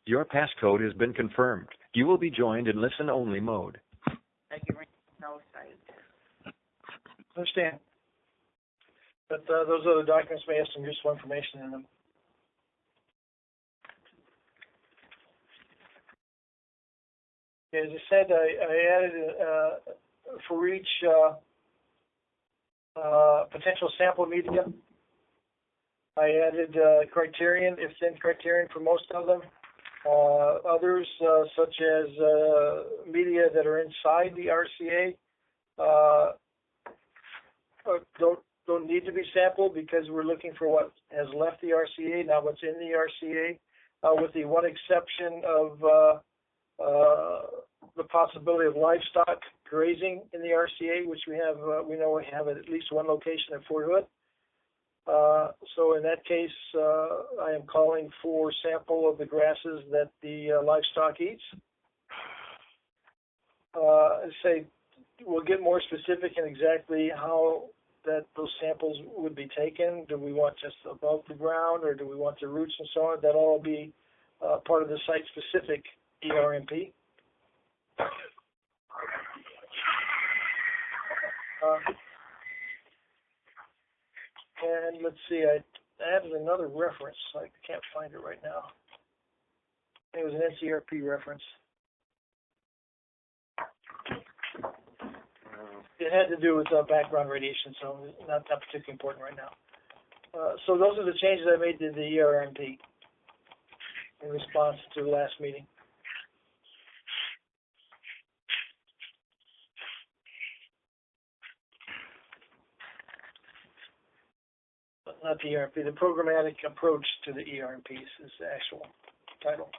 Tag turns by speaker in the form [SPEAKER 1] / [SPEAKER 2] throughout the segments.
[SPEAKER 1] Your passcode has been confirmed. You will be joined in listen-only mode.
[SPEAKER 2] No site.
[SPEAKER 3] Understand. But those other documents may have some useful information in them. As I said, I added for each potential sample media, I added criterion, if then criterion for most of them. Others, such as media that are inside the RCA, don't need to be sampled because we're looking for what has left the RCA, not what's in the RCA, with the one exception of the possibility of livestock grazing in the RCA, which we know we have at least one location at Fort Hood. So in that case, I am calling for sample of the grasses that the livestock eats. Say we'll get more specific in exactly how those samples would be taken. Do we want just above the ground, or do we want the roots and so on? That'll all be part of the site-specific ERMP. And let's see, I added another reference. I can't find it right now. It was an NCRP reference. It had to do with background radiation, so not that particularly important right now. So those are the changes I made to the ERMP in response to the last meeting. Not the ERP, the programmatic approach to the ERMPs is the actual title.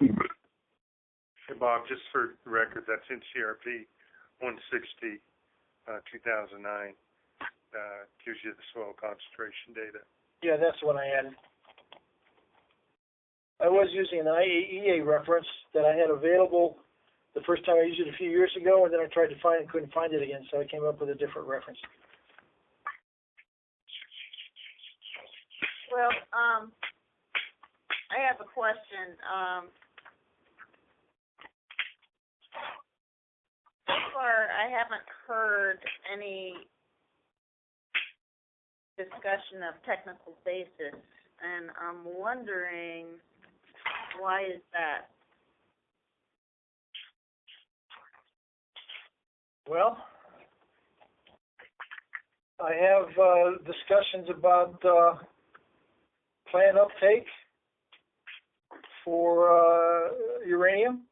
[SPEAKER 4] Hey, Bob, just for the record, that's NCRP 160, 2009. Gives you the soil concentration data.
[SPEAKER 3] Yeah, that's the one I added. I was using an IAEA reference that I had available the first time I used it a few years ago, and then I tried to find it, couldn't find it again, so I came up with a different reference.
[SPEAKER 2] Well, I have a question. So far, I haven't heard any discussion of technical basis, and I'm wondering why is that?
[SPEAKER 3] Well, I have discussions about plant uptake for uranium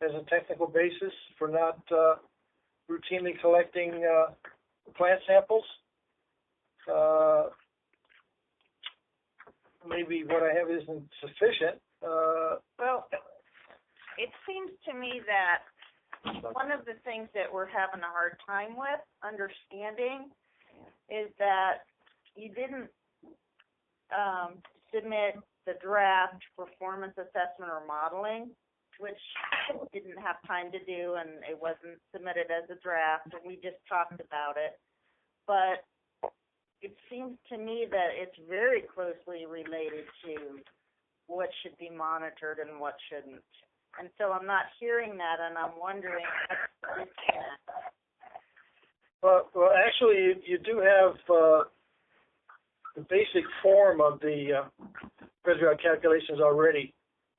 [SPEAKER 3] as a technical basis for not routinely collecting plant samples. Maybe what I have isn't sufficient.
[SPEAKER 2] Well, it seems to me that one of the things that we're having a hard time with understanding is that you didn't submit the draft performance assessment or modeling, which didn't have time to do, and it wasn't submitted as a draft, and we just talked about it. But it seems to me that it's very closely related to what should be monitored and what shouldn't. And so I'm not hearing that, and I'm wondering what's that.
[SPEAKER 3] Well, actually, you do have the basic form of the reservoir calculations already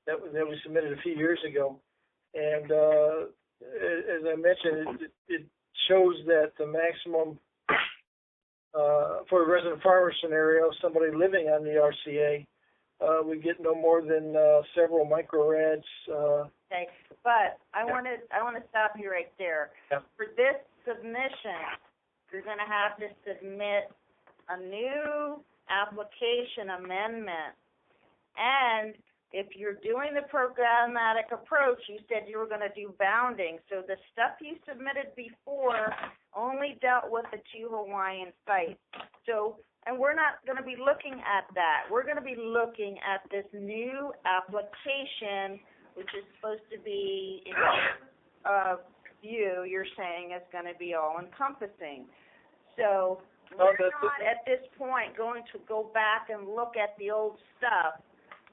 [SPEAKER 3] that we submitted a few years ago. And as I mentioned, it shows that the maximum for a resident farmer scenario, somebody living on the RCA, we get no more than several microrads.
[SPEAKER 2] Okay, but I want to stop you right there.
[SPEAKER 3] Yeah.
[SPEAKER 2] For this submission, you're going to have to submit a new application amendment. And if you're doing the programmatic approach, you said you were going to do bounding. So the stuff you submitted before only dealt with the two Hawaiian sites. So, and we're not going to be looking at that. We're going to be looking at this new application, which is supposed to be, in view, you're saying is going to be all-encompassing. So we're not at this point going to go back and look at the old stuff.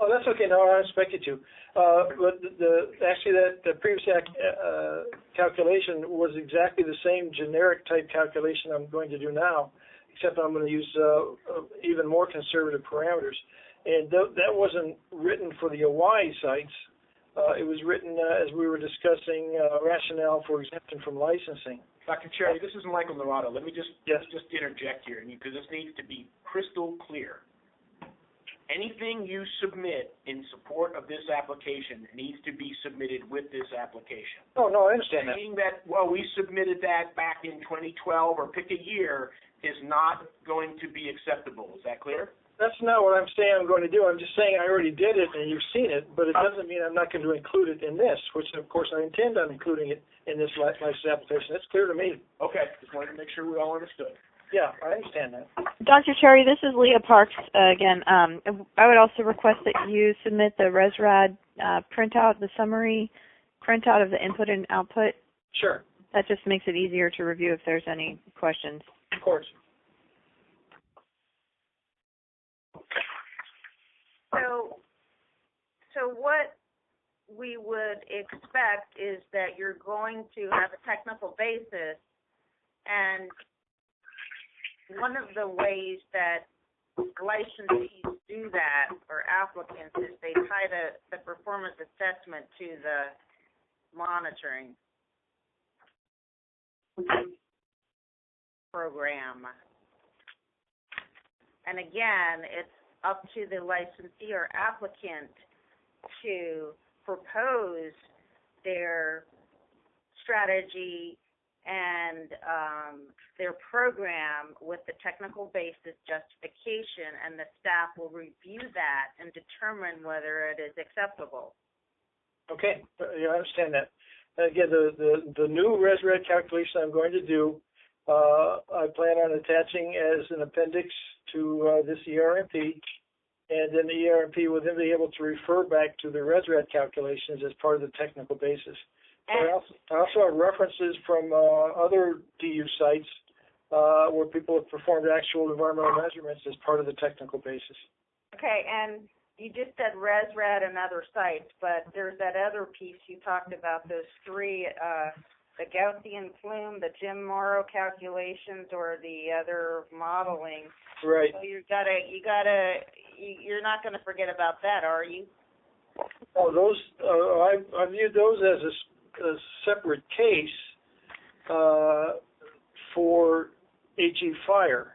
[SPEAKER 3] Oh, that's okay. No, I expect you to. But actually the previous calculation was exactly the same generic type calculation I'm going to do now, except I'm going to use even more conservative parameters. And that wasn't written for the Hawaii sites. It was written as we were discussing rationale for exemption from licensing.
[SPEAKER 5] Dr. Cherry, this is Michael Naranjo. Let me just interject here, because this needs to be crystal clear. Anything you submit in support of this application needs to be submitted with this application.
[SPEAKER 3] Oh, no, I understand
[SPEAKER 5] Saying that, well, we submitted that back in 2012 or pick a year is not going to be acceptable. Is that clear?
[SPEAKER 3] That's not what I'm saying I'm going to do. I'm just saying I already did it and you've seen it, but it doesn't mean I'm not going to include it in this, which, of course, I intend on including it in this license application. That's clear to me.
[SPEAKER 5] Okay. Just wanted to make sure we all understood.
[SPEAKER 3] Yeah, I understand that.
[SPEAKER 6] Dr. Cherry, this is Leah Parks again. I would also request that you submit the ResRad printout, the summary printout of the input and output.
[SPEAKER 3] Sure.
[SPEAKER 6] That just makes it easier to review if there's any questions.
[SPEAKER 3] Of course.
[SPEAKER 2] So what we would expect is that you're going to have a technical basis, and one of the ways that licensees do that, or applicants, is they tie the performance assessment to the monitoring program. And again, it's up to the licensee or applicant to propose their strategy and their program with the technical basis justification, and the staff will review that and determine whether it is acceptable.
[SPEAKER 3] Okay, yeah, I understand that. Again, the new ResRad calculation I'm going to do, I plan on attaching as an appendix to this ERMP, and then the ERMP will then be able to refer back to the ResRad calculations as part of the technical basis. I also have references from other DU sites where people have performed actual environmental measurements as part of the technical basis.
[SPEAKER 2] Okay, and you just said ResRad and other sites, but there's that other piece you talked about, those three, the Gaussian plume, the Jim Morrow calculations, or the other modeling.
[SPEAKER 3] Right.
[SPEAKER 2] So you're not going to forget about that, are you?
[SPEAKER 3] Oh, those, I viewed those as a separate case for HE fire.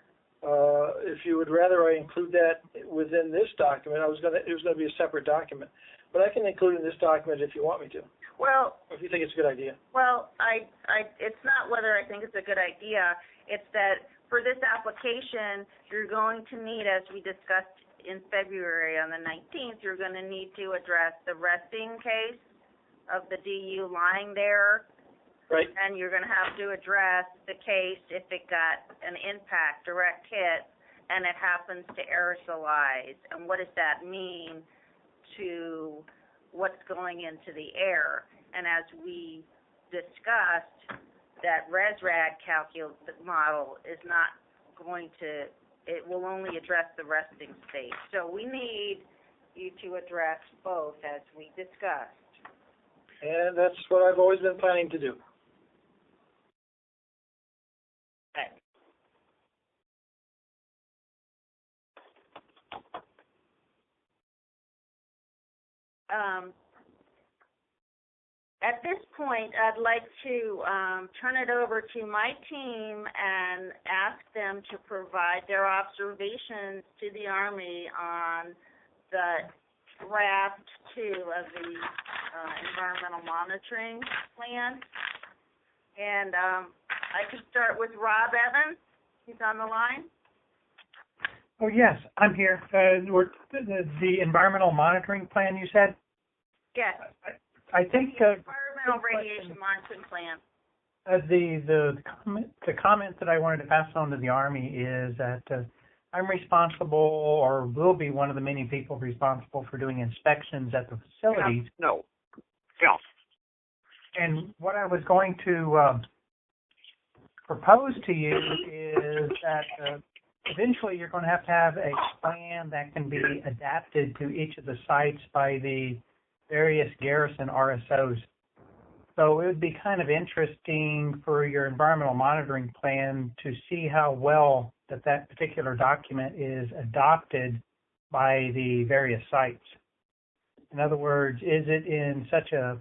[SPEAKER 3] If you would rather I include that within this document, it was going to be a separate document, but I can include it in this document if you want me to.
[SPEAKER 2] Well,
[SPEAKER 3] if you think it's a good idea.
[SPEAKER 2] Well, it's not whether I think it's a good idea. It's that for this application, you're going to need, as we discussed in February on the 19th, you're going to need to address the resting case of the DU lying there.
[SPEAKER 3] Right.
[SPEAKER 2] And you're going to have to address the case if it got an impact, direct hit, and it happens to aerosolize. And what does that mean to what's going into the air? And as we discussed, that ResRad model is not going to, it will only address the resting state. So we need you to address both, as we discussed.
[SPEAKER 3] And that's what I've always been planning to do.
[SPEAKER 2] Okay. At this point, I'd like to turn it over to my team and ask them to provide their observations to the Army on the draft 2 of the environmental monitoring plan. And I could start with Rob Evans. He's on the line.
[SPEAKER 7] Oh, yes, I'm here. The environmental monitoring plan, you said?
[SPEAKER 2] Yes.
[SPEAKER 7] I think
[SPEAKER 2] environmental radiation monitoring plan.
[SPEAKER 7] The comment that I wanted to pass on to the Army is that I'm responsible, or will be one of the many people responsible for doing inspections at the facilities.
[SPEAKER 8] No.
[SPEAKER 7] And what I was going to propose to you is that eventually you're going to have a plan that can be adapted to each of the sites by the various garrison RSOs. So it would be kind of interesting for your environmental monitoring plan to see how well that particular document is adopted by the various sites. In other words, is it in such a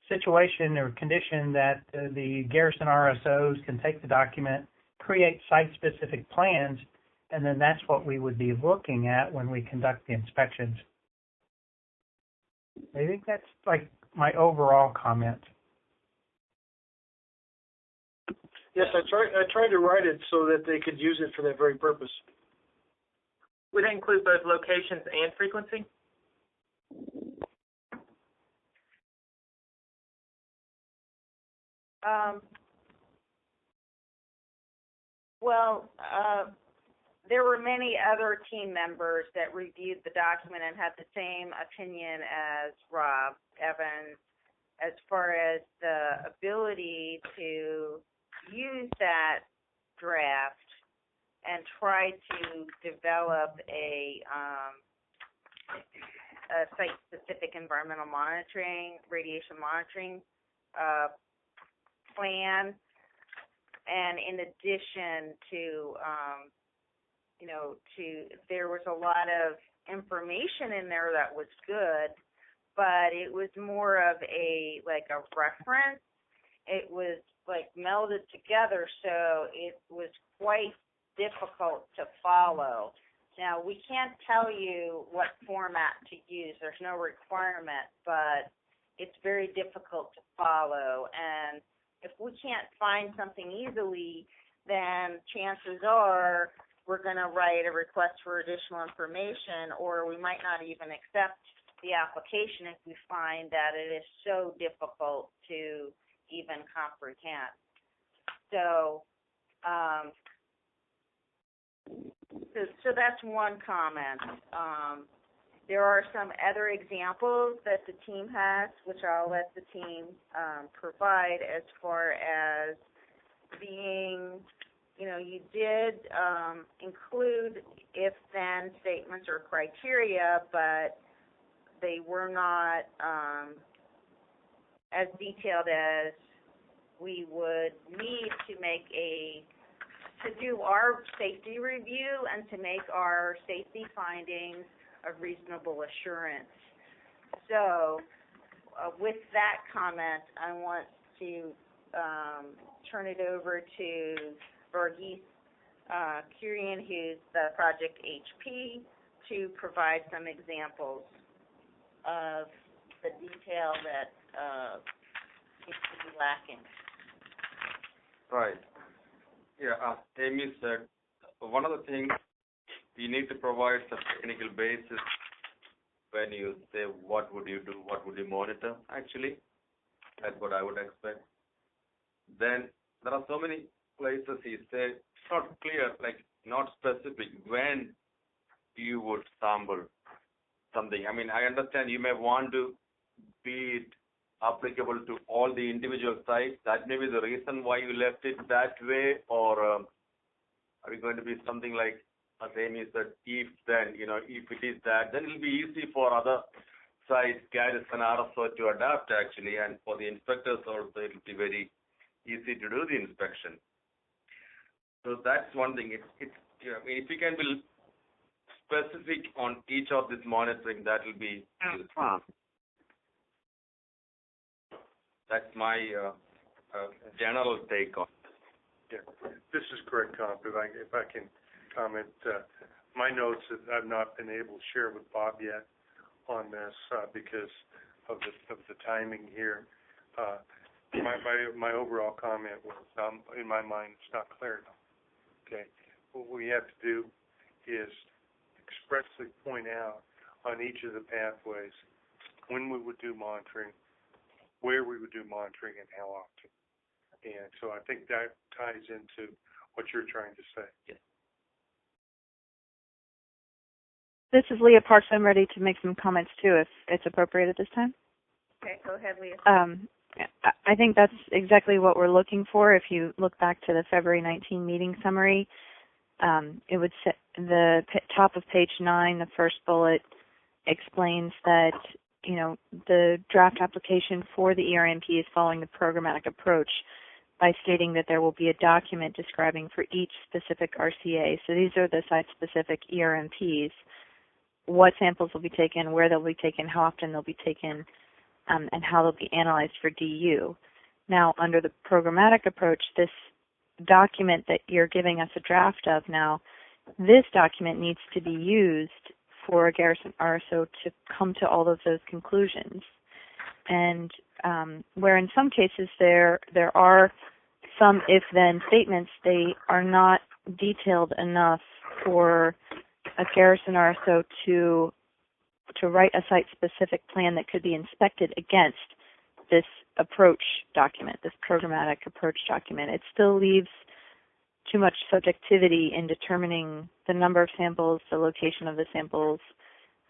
[SPEAKER 7] situation or condition that the garrison RSOs can take the document, create site-specific plans, and then that's what we would be looking at when we conduct the inspections. I think that's like my overall comment.
[SPEAKER 3] Yes, I tried to write it so that they could use it for that very purpose.
[SPEAKER 8] Would that include both locations and frequency?
[SPEAKER 2] There were many other team members that reviewed the document and had the same opinion as Rob Evans as far as the ability to use that draft and try to develop a site-specific environmental monitoring, radiation monitoring plan. And in addition to, there was a lot of information in there that was good, but it was more of a reference. It was melded together, so it was quite difficult to follow. Now, we can't tell you what format to use. There's no requirement, but it's very difficult to follow. And if we can't find something easily, then chances are we're going to write a request for additional information, or we might not even accept the application if we find that it is so difficult to even comprehend. So, so that's one comment. There are some other examples that the team has, which I'll let the team provide as far as being, you did include if-then statements or criteria, but they were not as detailed as we would need to do our safety review and to make our safety findings of reasonable assurance. So with that comment, I want to turn it over to Verghese Kurian, who's the project HP, to provide some examples of the detail that seems to be lacking.
[SPEAKER 9] Right. Yeah, Amy said, one of the things you need to provide some technical basis when you say what would you do, what would you monitor, actually. That's what I would expect. Then there are so many places you say, it's not clear, not specific, when you would sample something. I mean, I understand you may want to be applicable to all the individual sites. That may be the reason why you left it that way, or are you going to be something like, as Amy said, if then, if it is that, then it will be easy for other sites, garrison, RSO to adapt actually, and for the inspectors also it will be very easy to do the inspection. So that's one thing. If you can be specific on each of this monitoring, that will be useful. That's my general take on it.
[SPEAKER 4] Yeah, this is Greg Comp. If I can comment, my notes that I've not been able to share with Bob yet on this because of the timing here. My overall comment was, in my mind, it's not clear enough. Okay, what we have to do is expressly point out on each of the pathways when we would do monitoring, where we would do monitoring, and how often. And so I think that ties into what you're trying to say.
[SPEAKER 9] Yes.
[SPEAKER 6] This is Leah Parks. I'm ready to make some comments too, if it's appropriate at this time.
[SPEAKER 2] Okay, go ahead, Leah.
[SPEAKER 6] I think that's exactly what we're looking for. If you look back to the February 19 meeting summary, it would say the top of page 9, the first bullet explains that, the draft application for the ERMP is following the programmatic approach by stating that there will be a document describing for each specific RCA. So these are the site-specific ERMPs, what samples will be taken, where they'll be taken, how often they'll be taken, and how they'll be analyzed for DU. Now, under the programmatic approach, this document that you're giving us a draft of now, this document needs to be used for a Garrison RSO to come to all of those conclusions. And where in some cases there are some if-then statements, they are not detailed enough for a Garrison RSO to write a site-specific plan that could be inspected against this approach document, this programmatic approach document. It still leaves too much subjectivity in determining the number of samples, the location of the samples,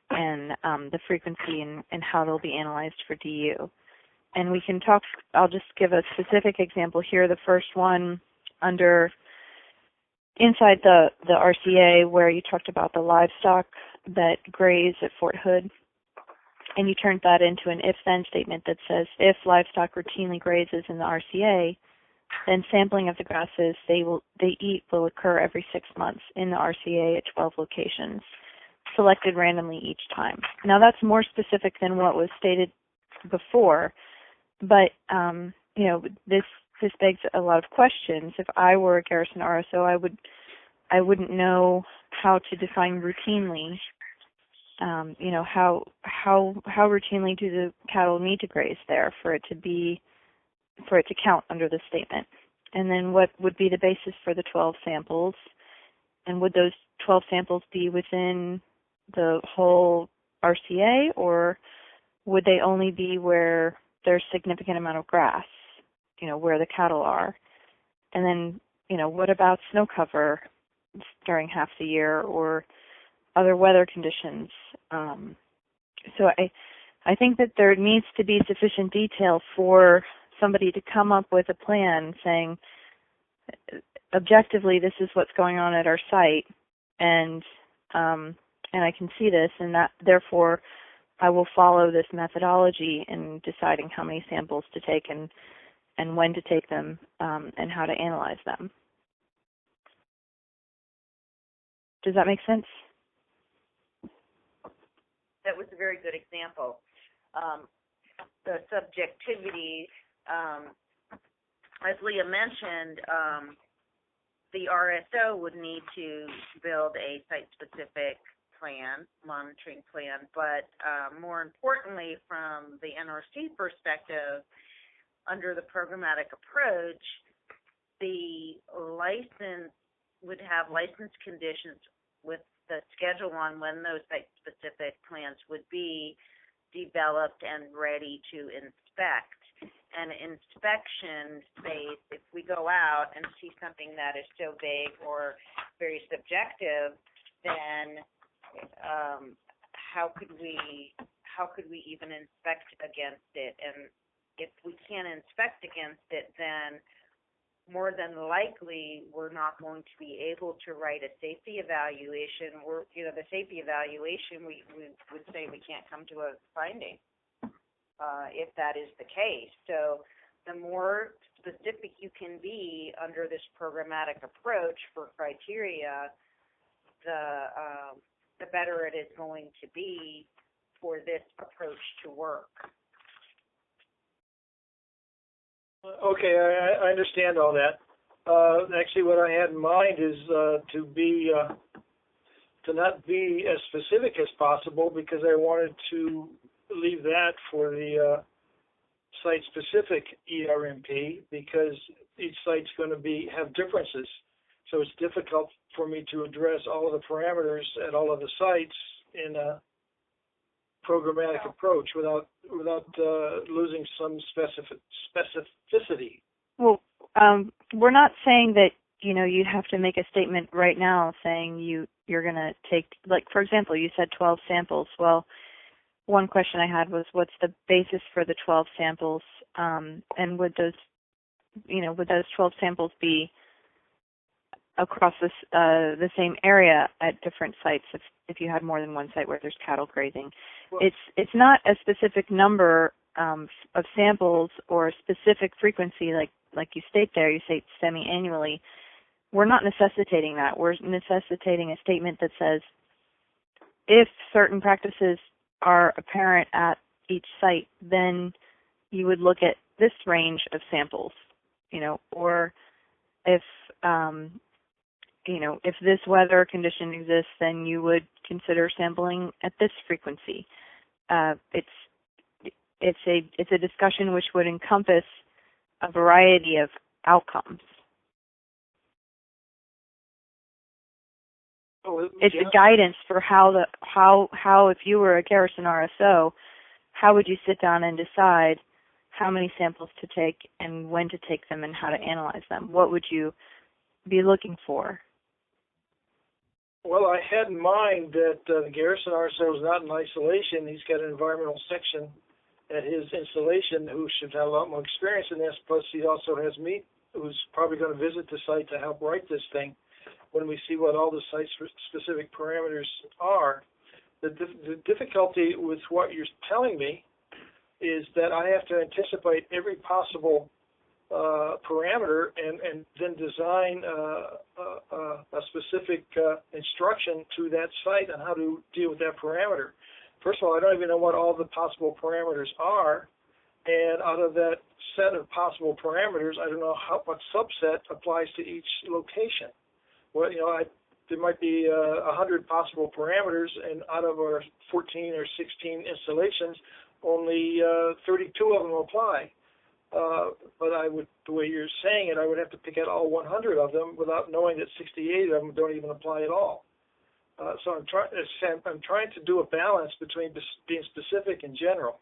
[SPEAKER 6] and the frequency and how they'll be analyzed for DU. And we can talk, I'll just give a specific example here. The first one inside the RCA where you talked about the livestock that graze at Fort Hood. And you turned that into an if-then statement that says if livestock routinely grazes in the RCA, then sampling of the grasses they eat will occur every 6 months in the RCA at 12 locations, selected randomly each time. Now that's more specific than what was stated before, but this begs a lot of questions. If I were a Garrison RSO, I wouldn't know how to define routinely. How routinely do the cattle need to graze there for it to count under the statement? And then what would be the basis for the 12 samples? And would those 12 samples be within the whole RCA, or would they only be where there's significant amount of grass, where the cattle are? And then, what about snow cover during half the year or other weather conditions? So I think that there needs to be sufficient detail for somebody to come up with a plan saying, objectively, this is what's going on at our site, and I can see this, and that therefore I will follow this methodology in deciding how many samples to take and when to take them, and how to analyze them. Does that make sense?
[SPEAKER 2] That was a very good example. The subjectivity, as Leah mentioned, the RSO would need to build a site-specific plan, monitoring plan, but more importantly, from the NRC perspective, under the programmatic approach, the license would have license conditions with the schedule on when those site-specific plans would be developed and ready to inspect. And inspection phase, if we go out and see something that is so vague or very subjective, then how could we even inspect against it? And if we can't inspect against it, then more than likely we're not going to be able to write a safety evaluation. The safety evaluation, we would say we can't come to a finding if that is the case. So the more specific you can be under this programmatic approach for criteria, the better it is going to be for this approach to work.
[SPEAKER 3] Okay, I understand all that. Actually, what I had in mind is to not be as specific as possible, because I wanted to leave that for the site-specific ERMP, because each site's going to have differences. So it's difficult for me to address all of the parameters at all of the sites in a programmatic approach without losing some specificity.
[SPEAKER 6] Well, we're not saying that you'd have to make a statement right now saying you're going to take, like, for example, you said 12 samples. Well, one question I had was, what's the basis for the 12 samples, and would those 12 samples be across the same area at different sites if you had more than one site where there's cattle grazing.
[SPEAKER 3] Well,
[SPEAKER 6] It's not a specific number of samples or a specific frequency like you state there. You say semi-annually. We're not necessitating that. We're necessitating a statement that says if certain practices are apparent at each site, then you would look at this range of samples, or if if this weather condition exists, then you would consider sampling at this frequency. It's a discussion which would encompass a variety of outcomes. It's a guidance for how if you were a Garrison RSO, how would you sit down and decide how many samples to take and when to take them and how to analyze them? What would you be looking for?
[SPEAKER 3] Well, I had in mind that the Garrison RSO is not in isolation. He's got an environmental section at his installation who should have a lot more experience in this. Plus, he also has me, who's probably going to visit the site to help write this thing when we see what all the site-specific parameters are. The difficulty with what you're telling me is that I have to anticipate every possible parameter and then design a specific instruction to that site on how to deal with that parameter. First of all, I don't even know what all the possible parameters are, and out of that set of possible parameters, I don't know what subset applies to each location. Well, there might be 100 possible parameters, and out of our 14 or 16 installations, only 32 of them apply. But the way you're saying it, I would have to pick out all 100 of them without knowing that 68 of them don't even apply at all. So I'm trying to do a balance between being specific and general,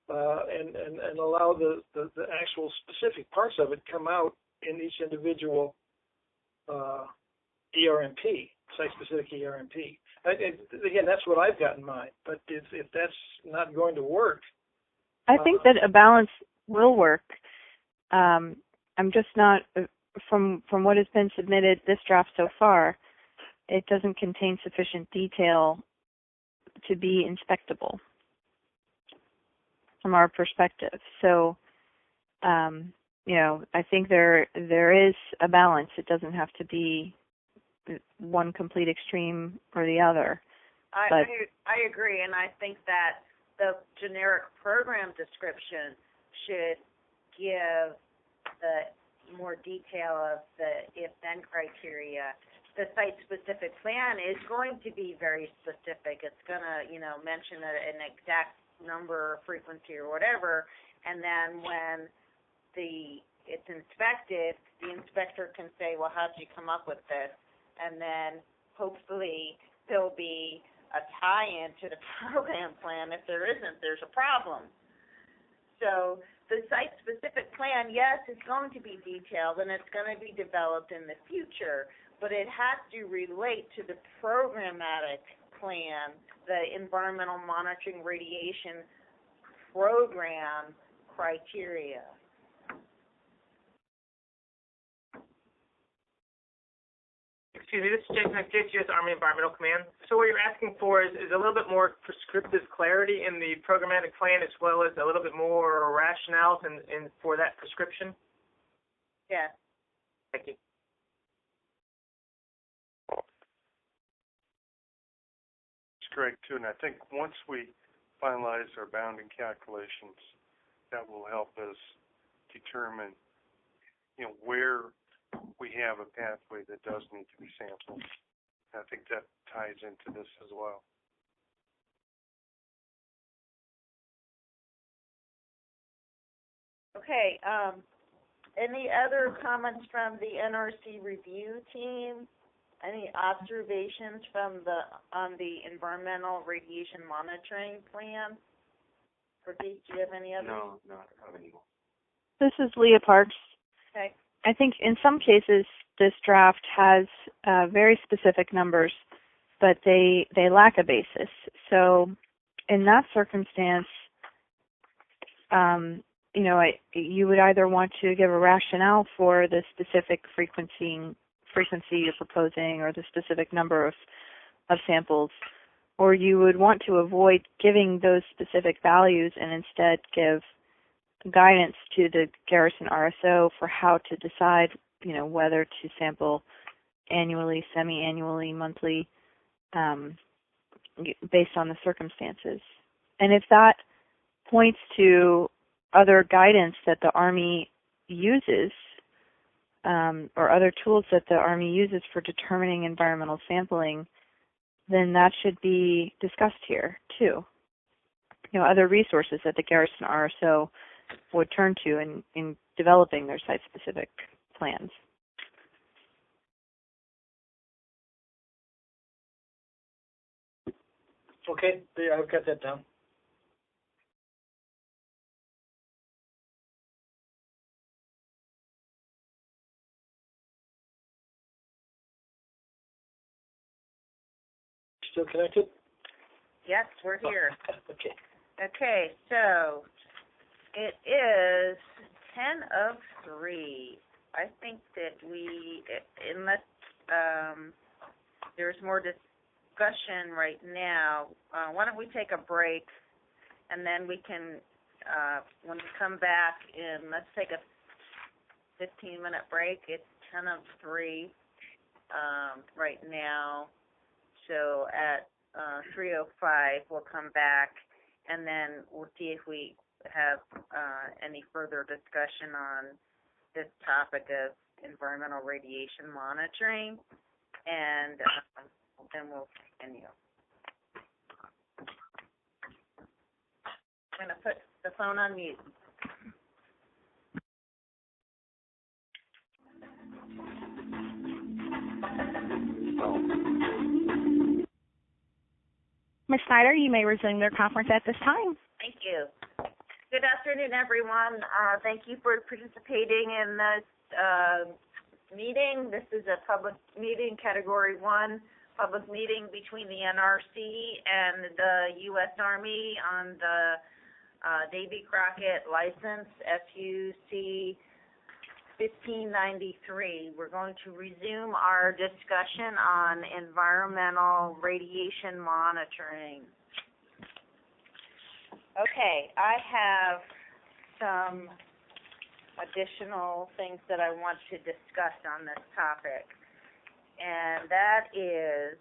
[SPEAKER 3] and allow the actual specific parts of it come out in each individual ERMP, site-specific ERMP. Again, that's what I've got in mind. But if that's not going to work,
[SPEAKER 6] I think that a balance will work. I'm just not from what has been submitted. This draft so far, it doesn't contain sufficient detail to be inspectable from our perspective. So, I think there is a balance. It doesn't have to be one complete extreme or the other.
[SPEAKER 2] I agree, and I think that the generic program description should give the more detail of the if-then criteria. The site-specific plan is going to be very specific. It's going to, mention an exact number or frequency or whatever, and then when it's inspected, the inspector can say, well, how did you come up with this? And then hopefully there'll be a tie-in to the program plan. If there isn't, there's a problem. So the site-specific plan, yes, it's going to be detailed and it's going to be developed in the future, but it has to relate to the programmatic plan, the environmental monitoring radiation program criteria.
[SPEAKER 8] Excuse me, this is Jason Actitius, Army Environmental Command. So what you're asking for is a little bit more prescriptive clarity in the programmatic plan, as well as a little bit more rationales for that prescription?
[SPEAKER 2] Yeah.
[SPEAKER 8] Thank you.
[SPEAKER 4] It's correct, too, and I think once we finalize our bounding calculations, that will help us determine, where we have a pathway that does need to be sampled. I think that ties into this as well.
[SPEAKER 2] Okay. Any other comments from the NRC review team? Any observations on the environmental radiation monitoring plan? Pradeep, do you have any other?
[SPEAKER 9] No, I don't have any more.
[SPEAKER 6] This is Leah Parks.
[SPEAKER 2] Okay.
[SPEAKER 6] I think in some cases this draft has very specific numbers, but they lack a basis. So in that circumstance, you would either want to give a rationale for the specific frequency you're proposing or the specific number of samples, or you would want to avoid giving those specific values and instead give guidance to the Garrison RSO for how to decide, whether to sample annually, semi-annually, monthly, based on the circumstances. And if that points to other guidance that the Army uses, or other tools that the Army uses for determining environmental sampling, then that should be discussed here too. Other resources that the Garrison RSO would turn to in developing their site-specific plans.
[SPEAKER 3] Okay, yeah, I've got that down. Still connected?
[SPEAKER 2] Yes, we're here.
[SPEAKER 3] Okay.
[SPEAKER 2] Okay, so it is 10:03. I think that unless there's more discussion right now, why don't we take a break, and then we can, when we come back let's take a 15-minute break. It's 10:03 right now. So at 3:05, we'll come back, and then we'll see if we have any further discussion on this topic of environmental radiation monitoring, and then we'll continue. I'm going to put the phone on mute.
[SPEAKER 10] Ms. Snyder, you may resume your conference at this time.
[SPEAKER 2] Thank you. Good afternoon, everyone. Thank you for participating in this meeting. This is a public meeting, Category 1, public meeting between the NRC and the U.S. Army on the Davy Crockett license, FUC 1593. We're going to resume our discussion on environmental radiation monitoring. Okay, I have some additional things that I want to discuss on this topic, and that is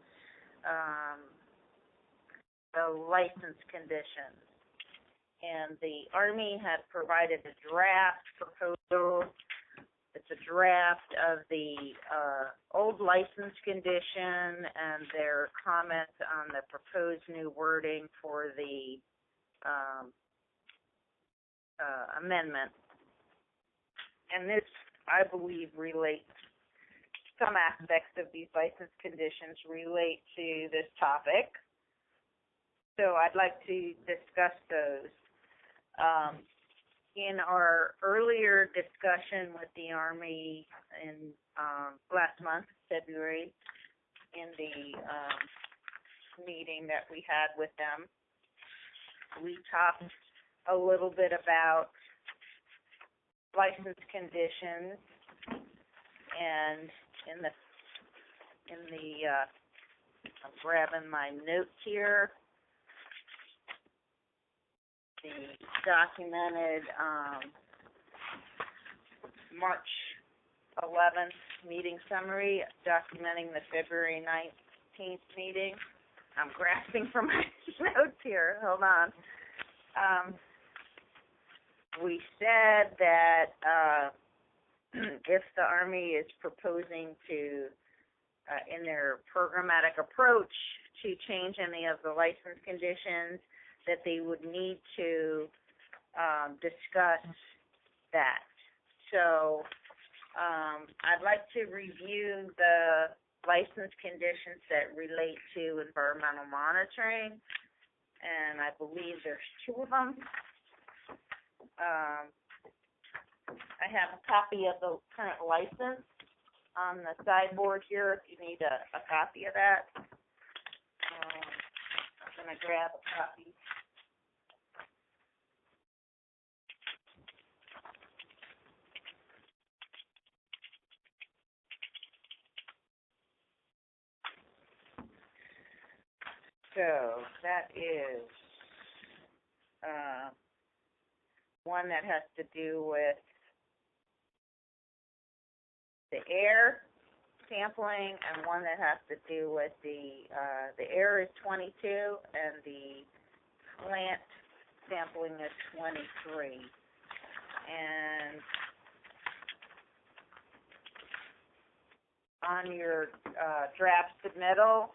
[SPEAKER 2] the license conditions. And the Army had provided a draft proposal. It's a draft of the old license condition and their comments on the proposed new wording for the amendment. And this, I believe, relates, some aspects of these license conditions relate to this topic. So I'd like to discuss those. In our earlier discussion with the Army in last month, February, in the meeting that we had with them, we talked a little bit about license conditions, and I'm grabbing my notes here. The documented March 11th meeting summary, documenting the February 19th meeting. I'm grasping for my notes here. Hold on. We said that if the Army is proposing to, in their programmatic approach, to change any of the license conditions, that they would need to discuss that. So I'd like to review the license conditions that relate to environmental monitoring, and I believe there's two of them. I have a copy of the current license on the sideboard here if you need a copy of that. I'm going to grab a copy. So that is one that has to do with the air sampling, and one that has to do with the air is 22, and the plant sampling is 23. And on your draft submittal,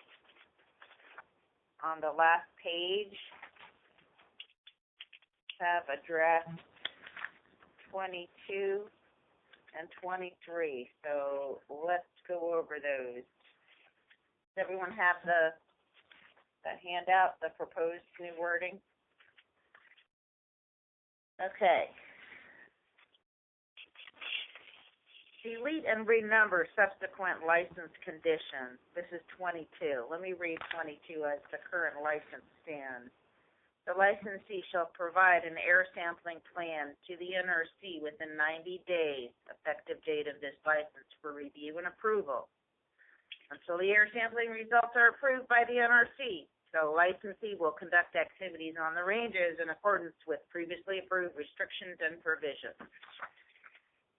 [SPEAKER 2] on the last page, have a draft 22 and 23. So let's go over those. Does everyone have the handout, the proposed new wording? Okay. Delete and renumber subsequent license conditions. This is 22. Let me read 22 as the current license stands. The licensee shall provide an air sampling plan to the NRC within 90 days, effective date of this license, for review and approval. Until the air sampling results are approved by the NRC, the licensee will conduct activities on the ranges in accordance with previously approved restrictions and provisions.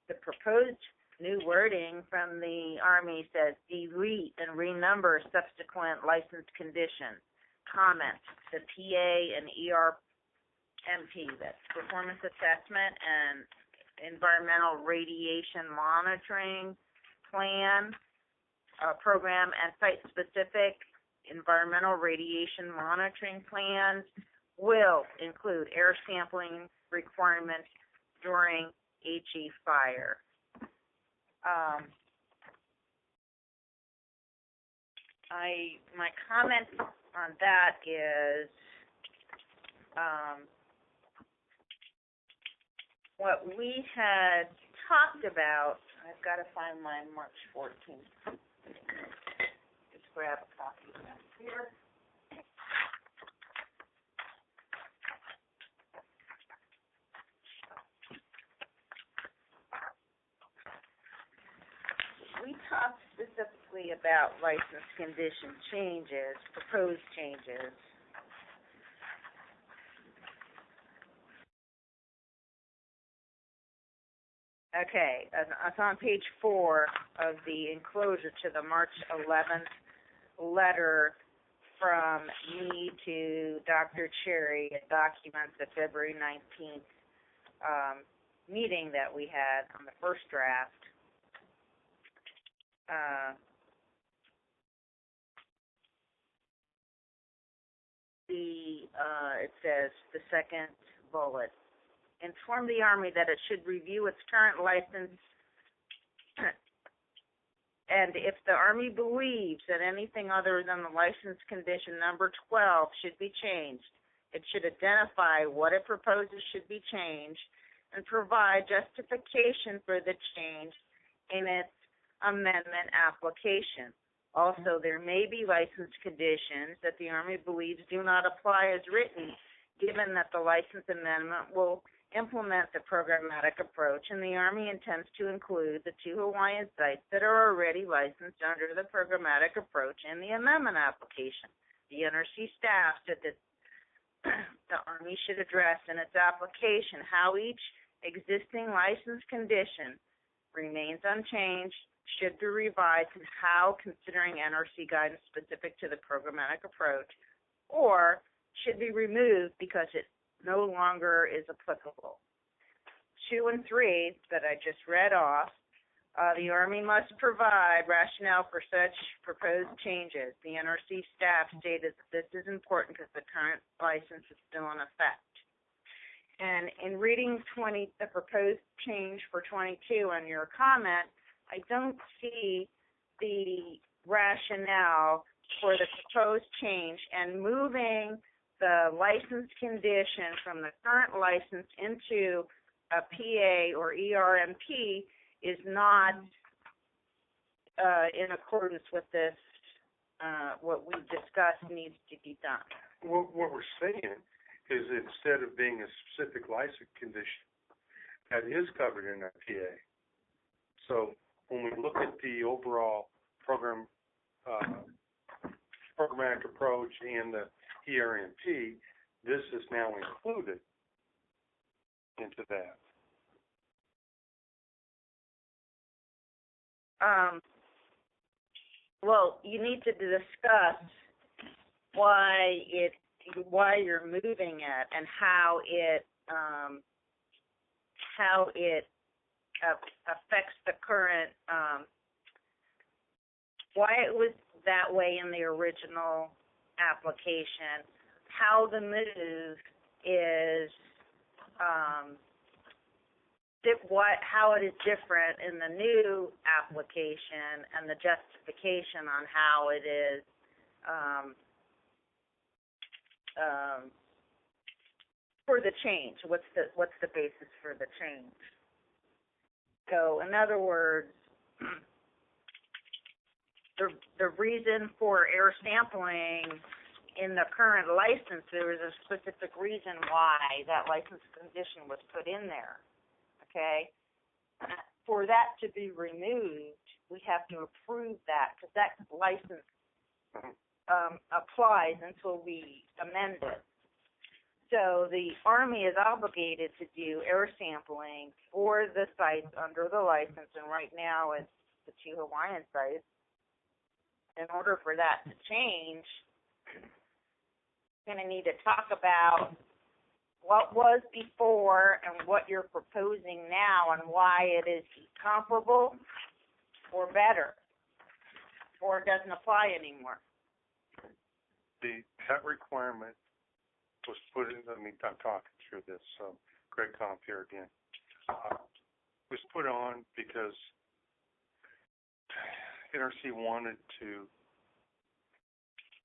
[SPEAKER 2] The proposed new wording from the Army says delete and renumber subsequent license conditions. Comment, the PA and ERMP, that's performance assessment and environmental radiation monitoring plan, program, and site-specific environmental radiation monitoring plans will include air sampling requirements during HE fire. My comment on that is what we had talked about. I've got to find my March 14th. Just grab a copy of that here. We talked specifically about license condition changes, proposed changes. Okay, it's on page 4 of the enclosure to the March 11th letter from me to Dr. Cherry. It documents the February 19th meeting that we had on the first draft. It says, the second bullet, inform the Army that it should review its current license, and if the Army believes that anything other than the license condition number 12 should be changed, it should identify what it proposes should be changed and provide justification for the change in its amendment application. Also, there may be license conditions that the Army believes do not apply as written, given that the license amendment will implement the programmatic approach, and the Army intends to include the 2 Hawaiian sites that are already licensed under the programmatic approach in the amendment application. The NRC staff said that the Army should address in its application how each existing license condition remains unchanged, should be revised, and how, considering NRC guidance specific to the programmatic approach, or should be removed because it no longer is applicable. 2 and 3 that I just read off, the Army must provide rationale for such proposed changes. The NRC staff stated that this is important because the current license is still in effect. And in reading the proposed change for 22 on your comment, I don't see the rationale for the proposed change, and moving the license condition from the current license into a PA or ERMP is not in accordance with this, what we discussed needs to be done.
[SPEAKER 4] What we're saying is, instead of being a specific license condition, that is covered in our PA. So when we look at the overall program programmatic approach and the ERMP, this is now included into that.
[SPEAKER 2] Well, you need to discuss why you're moving it and how it affects the current, why it was that way in the original application, how the move is, how it is different in the new application, and the justification on how it is for the change. What's the basis for the change? So, in other words, the reason for air sampling in the current license, there was a specific reason why that license condition was put in there. Okay? For that to be removed, we have to approve that, because that license applies until we amend it. So the Army is obligated to do air sampling for the sites under the license, and right now it's the 2 Hawaiian sites. In order for that to change, we're going to need to talk about what was before and what you're proposing now, and why it is comparable or better, or it doesn't apply anymore.
[SPEAKER 4] That requirement was put in, I'm talking through this, so Greg Comp here again, was put on because NRC wanted to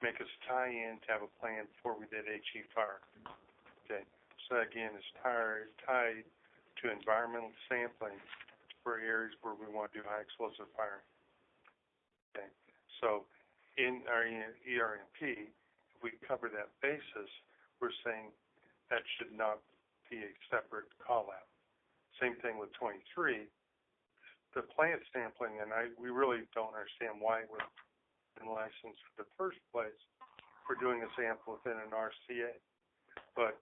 [SPEAKER 4] make us tie in to have a plan before we did HE fire. Okay, so again, it's tied to environmental sampling for areas where we want to do high explosive fire. Okay, so in our ERMP, if we cover that basis, we're saying that should not be a separate call-out. Same thing with 23. The plant sampling, and we really don't understand why we're in license for the first place for doing a sample within an RCA. But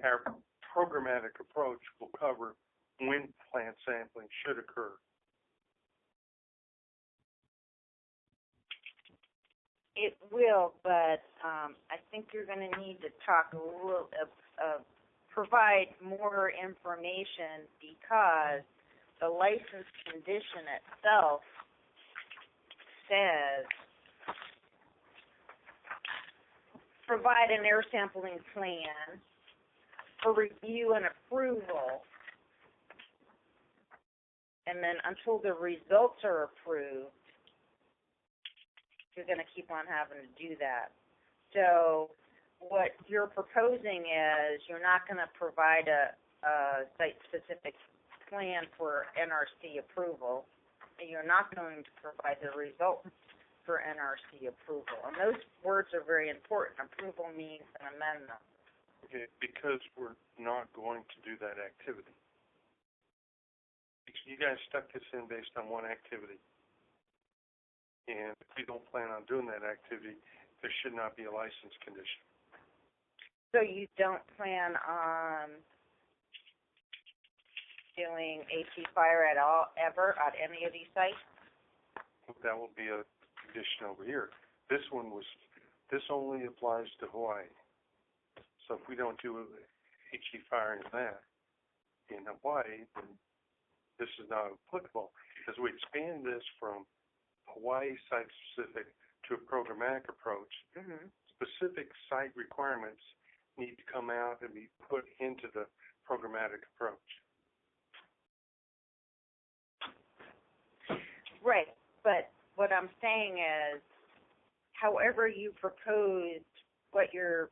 [SPEAKER 4] our programmatic approach will cover when plant sampling should occur.
[SPEAKER 2] It will, but I think you're going to need to talk a little, provide more information, because the license condition itself says provide an air sampling plan for review and approval, and then until the results are approved, you're going to keep on having to do that. So what you're proposing is you're not going to provide a site-specific plan for NRC approval, and you're not going to provide the results for NRC approval. And those words are very important. Approval means an amendment.
[SPEAKER 4] Okay, because we're not going to do that activity. You guys stuck this in based on one activity. And if we don't plan on doing that activity, there should not be a license condition.
[SPEAKER 2] So you don't plan on doing HE fire at all, ever, at any of these sites?
[SPEAKER 4] That will be a condition over here. This only applies to Hawaii. So if we don't do HE fire in that, in Hawaii, then this is not applicable. As we expand this from Hawaii site-specific to a programmatic approach, specific site requirements need to come out and be put into the programmatic approach.
[SPEAKER 2] Right, but what I'm saying is, however you proposed what your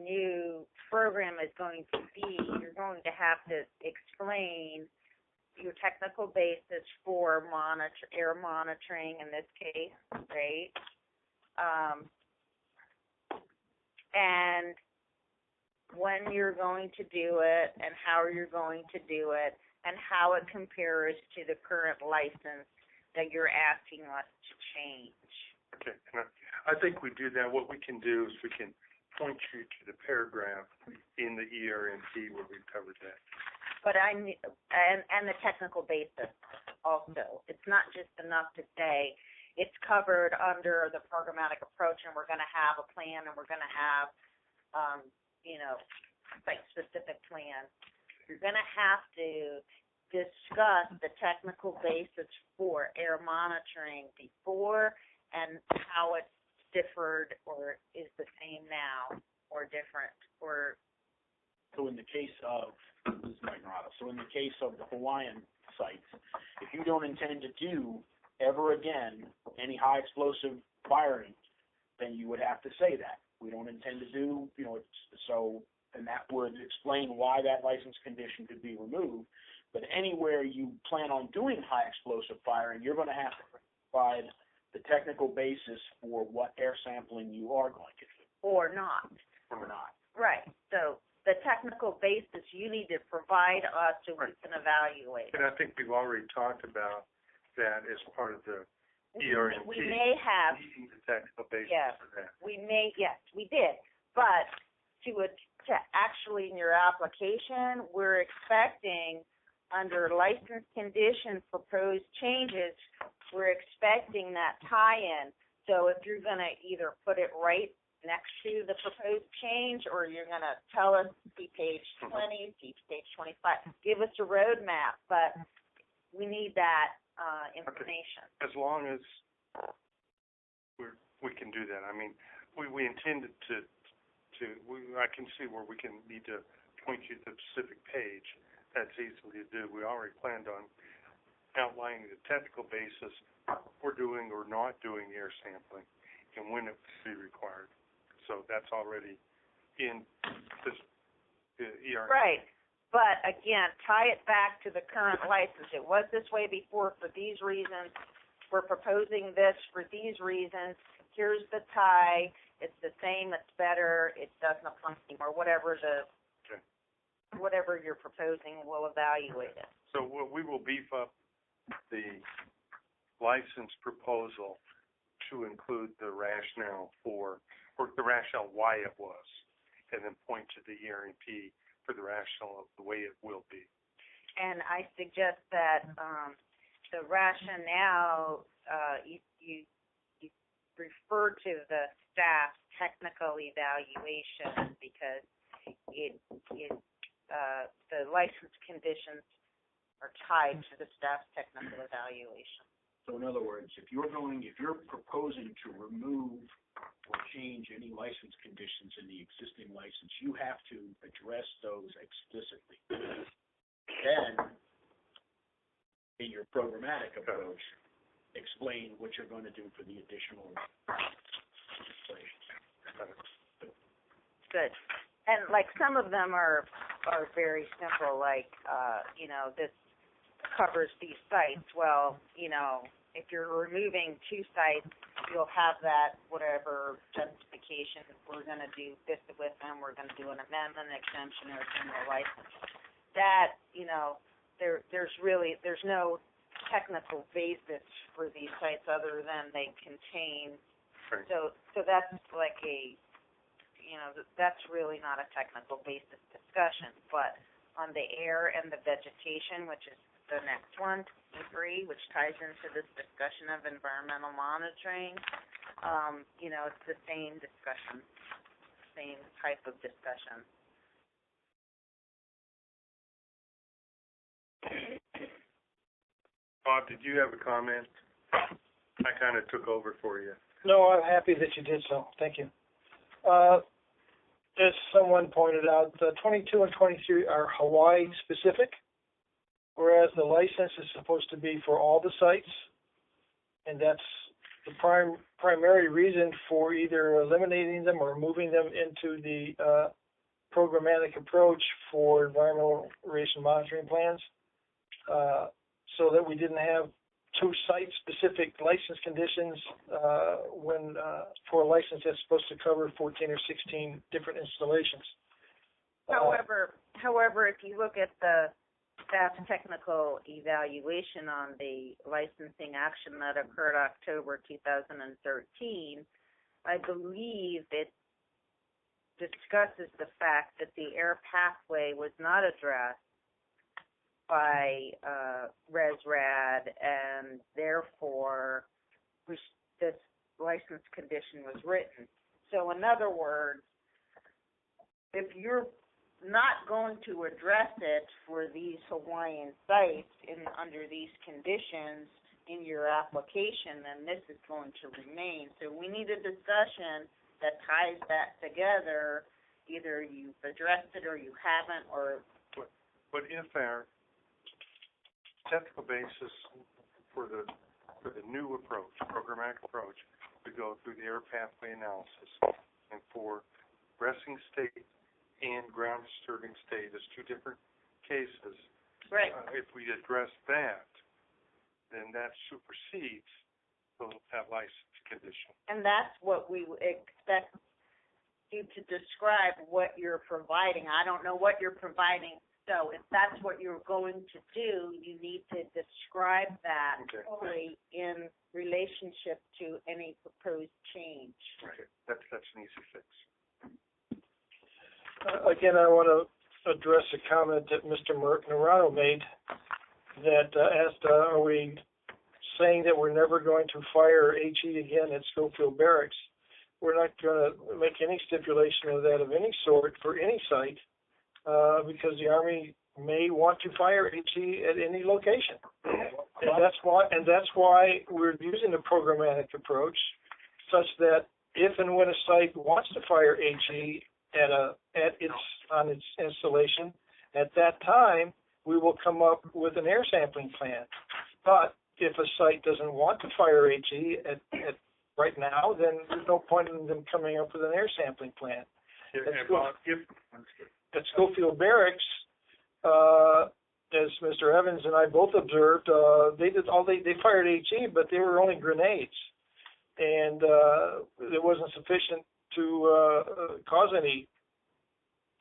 [SPEAKER 2] new program is going to be, you're going to have to explain your technical basis for air monitoring in this case, right? And when you're going to do it, and how you're going to do it, and how it compares to the current license that you're asking us to change.
[SPEAKER 4] Okay, and I think we do that. What we can do is we can point you to the paragraph in the ERMP where we've covered that.
[SPEAKER 2] But and the technical basis also. It's not just enough to say it's covered under the programmatic approach, and we're going to have a plan, and we're going to have, site-specific plan. You're going to have to discuss the technical basis for air monitoring before and how it's differed or is the same now or different or.
[SPEAKER 5] So in the case of, this is Mike Narada, so in the case of the Hawaiian sites, if you don't intend to do ever again any high explosive firing, then you would have to say that. We don't intend to do, and that would explain why that license condition could be removed. But anywhere you plan on doing high explosive firing, you're going to have to provide the technical basis for what air sampling you are going to do.
[SPEAKER 2] Or not.
[SPEAKER 5] Or not.
[SPEAKER 2] Right. So the technical basis you need to provide us so we can evaluate.
[SPEAKER 4] And I think we've already talked about that as part of the ERMP.
[SPEAKER 2] We may have.
[SPEAKER 4] The technical basis for that.
[SPEAKER 2] Yes, we did. But to actually in your application, we're expecting under license conditions, proposed changes, we're expecting that tie-in. So if you're going to either put it right next to the proposed change, or you're going to tell us, see page 20, see page 25, give us a roadmap, but we need that information.
[SPEAKER 4] As long as we can do that. I mean, we intended I can see where we can need to point you to the specific page. That's easily to do. We already planned on outlining the technical basis for doing or not doing air sampling and when it would be required. So that's already in this ERMP.
[SPEAKER 2] Right. But again, tie it back to the current license. It was this way before for these reasons. We're proposing this for these reasons. Here's the tie. It's the same. It's better. It doesn't apply anymore. Whatever you're proposing, we'll evaluate it.
[SPEAKER 4] So we will beef up the license proposal to include the rationale or the rationale why it was, and then point to the ERMP for the rationale of the way it will be.
[SPEAKER 2] And I suggest that the rationale, you refer to the staff technical evaluation because the license conditions are tied to the staff's technical evaluation.
[SPEAKER 5] So in other words, if you're proposing to remove or change any license conditions in the existing license, you have to address those explicitly. Then, in your programmatic approach, explain what you're going to do for the additional legislation.
[SPEAKER 2] Good. And like some of them are very simple, like this covers these sites. Well, if you're removing 2 sites, you'll have that whatever justification. We're going to do this with them. We're going to do an amendment, exemption, or a general license. That there's no technical basis for these sites other than they contain.
[SPEAKER 4] Right.
[SPEAKER 2] So that's like that's really not a technical basis discussion. But on the air and the vegetation, which is the next one, E3, which ties into this discussion of environmental monitoring, it's the same discussion, same type of discussion.
[SPEAKER 4] Bob, did you have a comment? I kind of took over for you.
[SPEAKER 3] No, I'm happy that you did so. Thank you. As someone pointed out, 22 and 23 are Hawaii specific, whereas the license is supposed to be for all the sites, and that's the primary reason for either eliminating them or moving them into the programmatic approach for environmental radiation monitoring plans, so that we didn't have 2 site-specific license conditions when for a license that's supposed to cover 14 or 16 different installations.
[SPEAKER 2] However, if you look at the staff's technical evaluation on the licensing action that occurred October 2013, I believe it discusses the fact that the air pathway was not addressed by ResRad, and therefore this license condition was written. So in other words, if you're not going to address it for these Hawaiian sites under these conditions in your application, then this is going to remain. So we need a discussion that ties that together. Either you've addressed it or you haven't, or...
[SPEAKER 4] But if our technical basis for the new approach, programmatic approach, we go through the air pathway analysis, and for resting state and ground disturbing state as two different cases.
[SPEAKER 2] Right.
[SPEAKER 4] If we address that, then that supersedes that license condition.
[SPEAKER 2] And that's what we expect you to describe what you're providing. I don't know what you're providing, so if that's what you're going to do, you need to describe that fully in relationship to any proposed change.
[SPEAKER 4] Right. That's an easy fix.
[SPEAKER 3] Again, I want to address a comment that Mr. Naranjo made that asked, are we saying that we're never going to fire HE again at Schofield Barracks? We're not going to make any stipulation of that of any sort for any site because the Army may want to fire HE at any location. And that's why we're using the programmatic approach, such that if and when a site wants to fire HE on its installation, at that time we will come up with an air sampling plan. But if a site doesn't want to fire HE at right now, then there's no point in them coming up with an air sampling plan. At Schofield Barracks, as Mr. Evans and I both observed, they fired HE, but they were only grenades, and it wasn't sufficient to cause any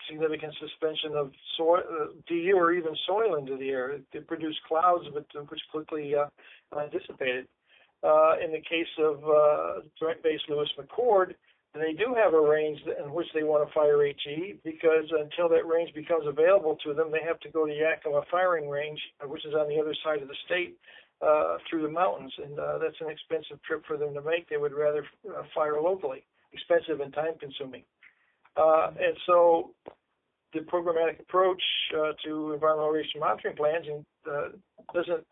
[SPEAKER 3] significant suspension of soil, DU, or even soil into the air. It produced clouds, which quickly dissipated. In the case of Joint Base Lewis McChord, they do have a range in which they want to fire HE, because until that range becomes available to them, they have to go to Yakima firing range, which is on the other side of the state, through the mountains, and that's an expensive trip for them to make. They would rather fire locally, expensive and time-consuming. And so the programmatic approach to environmental radiation monitoring plans doesn't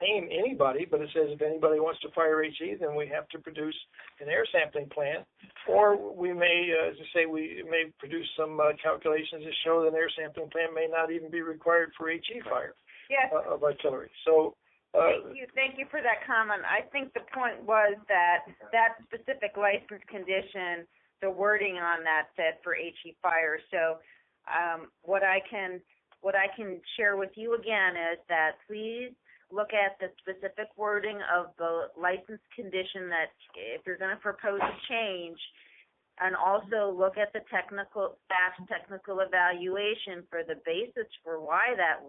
[SPEAKER 3] name anybody, but it says if anybody wants to fire HE, then we have to produce an air sampling plan, or we may, as I say, we may produce some calculations that show that an air sampling plan may not even be required for HE fire of artillery. So.
[SPEAKER 2] Thank you for that comment. I think the point was that specific license condition, the wording on that said for HE fire. So what I can share with you again is that please look at the specific wording of the license condition that if you're going to propose a change, and also look at the staff technical evaluation for the basis for why that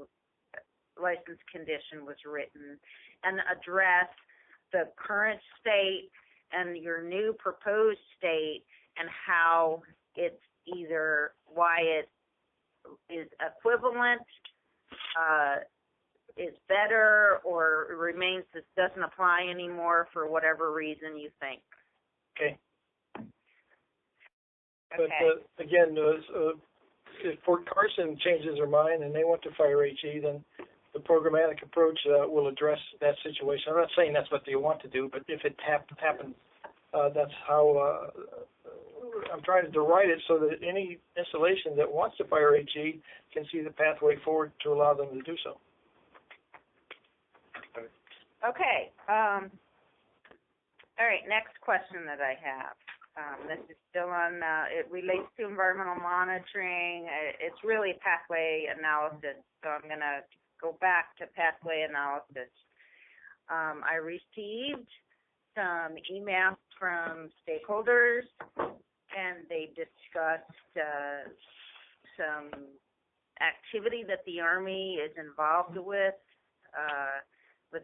[SPEAKER 2] license condition was written, and address the current state and your new proposed state and how it's either why it is equivalent, is better, or remains, this doesn't apply anymore for whatever reason you think.
[SPEAKER 3] Okay.
[SPEAKER 2] Okay.
[SPEAKER 3] But again, if Fort Carson changes their mind and they want to fire HE, then the programmatic approach will address that situation. I'm not saying that's what they want to do, but if it happens, that's how I'm trying to write it so that any installation that wants to fire HE can see the pathway forward to allow them to do so.
[SPEAKER 2] Okay. All right, next question that I have. This is still on, it relates to environmental monitoring. It's really pathway analysis, so I'm going to go back to pathway analysis. I received some emails from stakeholders, and they discussed some activity that the Army is involved with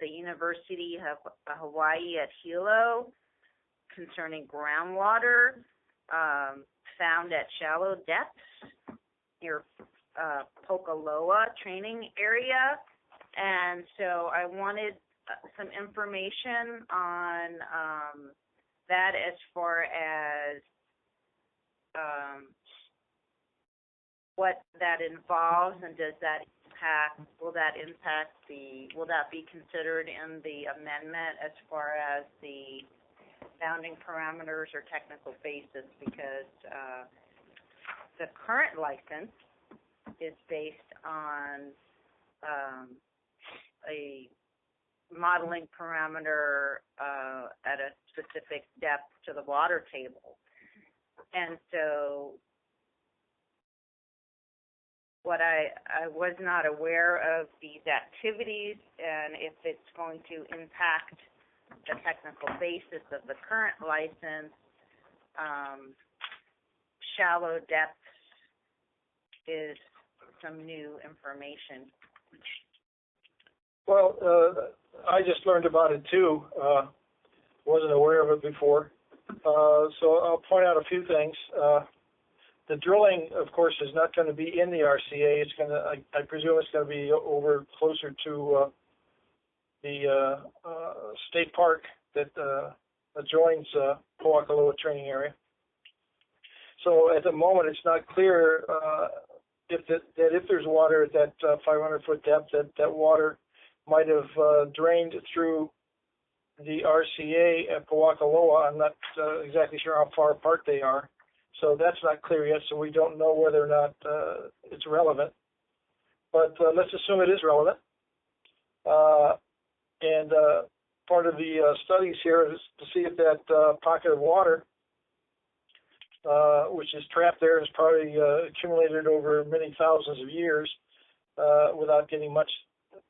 [SPEAKER 2] the University of Hawaii at Hilo concerning groundwater found at shallow depths near Pohakuloa training area. And so I wanted some information on that as far as what that involves, and does that will that be considered in the amendment as far as the bounding parameters or technical basis, because the current license is based on a modeling parameter at a specific depth to the water table. And so what I was not aware of these activities, and if it's going to impact the technical basis of the current license. Shallow depths is some new information.
[SPEAKER 3] Well, I just learned about it too. Wasn't aware of it before. So I'll point out a few things. The drilling, of course, is not going to be in the RCA. It's going to, I presume it's going to be over closer to the state park that adjoins Pohakuloa training area. So at the moment, it's not clear if there's water at that 500-foot depth, that water might have drained through the RCA at Pohakuloa. I'm not exactly sure how far apart they are. So that's not clear yet, so we don't know whether or not it's relevant. But let's assume it is relevant. And part of the studies here is to see if that pocket of water, which is trapped there, has probably accumulated over many thousands of years without getting much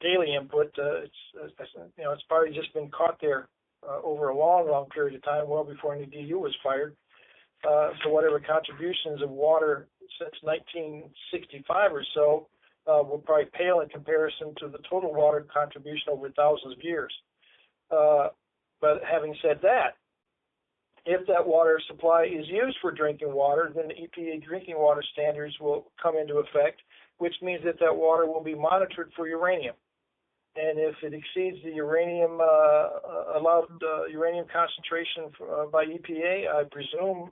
[SPEAKER 3] daily input. It's probably just been caught there over a long, long period of time, well before any DU was fired. So whatever contributions of water since 1965 or so will probably pale in comparison to the total water contribution over thousands of years. But having said that, if that water supply is used for drinking water, then the EPA drinking water standards will come into effect, which means that water will be monitored for uranium. And if it exceeds the uranium allowed uranium concentration by EPA, I presume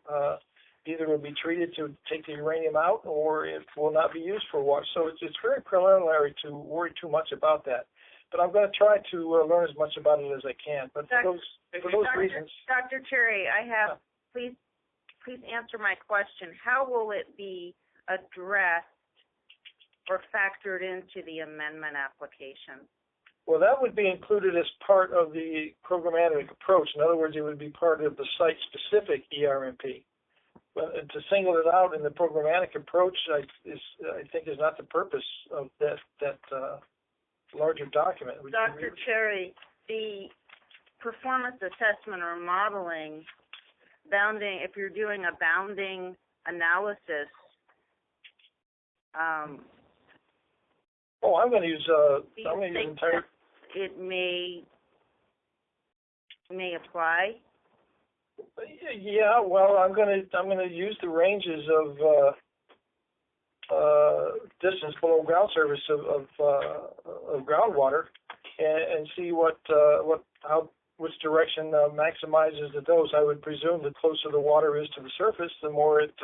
[SPEAKER 3] either it will be treated to take the uranium out, or it will not be used for water. So it's very preliminary to worry too much about that. But I'm going to try to learn as much about it as I can. But for those reasons,
[SPEAKER 2] Dr. Cherry, I have please answer my question. How will it be addressed or factored into the amendment application?
[SPEAKER 3] Well, that would be included as part of the programmatic approach. In other words, it would be part of the site-specific ERMP. But to single it out in the programmatic approach, I think is not the purpose of that larger document.
[SPEAKER 2] Dr. Cherry, the performance assessment or modeling, bounding, if you're doing a bounding analysis,
[SPEAKER 3] I'm going to use entire.
[SPEAKER 2] It may apply.
[SPEAKER 3] Yeah, well, I'm going to use the ranges of distance below ground surface of groundwater, and see which direction maximizes the dose. I would presume the closer the water is to the surface, the more it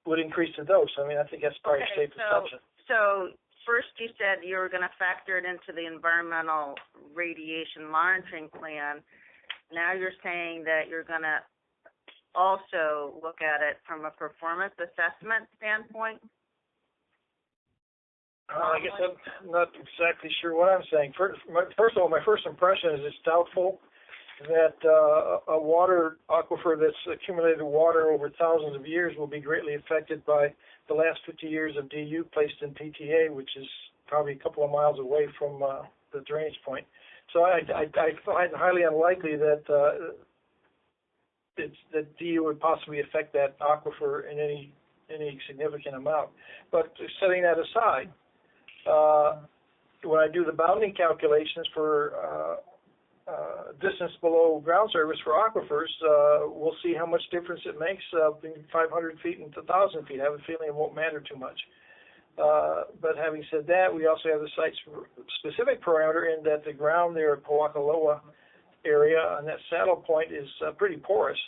[SPEAKER 3] would increase the dose. I mean, I think that's probably a safe assumption.
[SPEAKER 2] So first you said you were going to factor it into the environmental radiation monitoring plan. Now you're saying that you're going to also look at it from a performance assessment standpoint?
[SPEAKER 3] I guess I'm not exactly sure what I'm saying. First of all, my first impression is it's doubtful that a water aquifer that's accumulated water over thousands of years will be greatly affected by the last 50 years of DU placed in PTA, which is probably a couple of miles away from the drainage point. So I find it highly unlikely that that DU would possibly affect that aquifer in any significant amount. But setting that aside, when I do the bounding calculations for distance below ground surface for aquifers, we'll see how much difference it makes between 500 feet and 1,000 feet. I have a feeling it won't matter too much. But having said that, we also have the site-specific parameter in that the ground there at Pohakuloa area on that saddle point is pretty porous,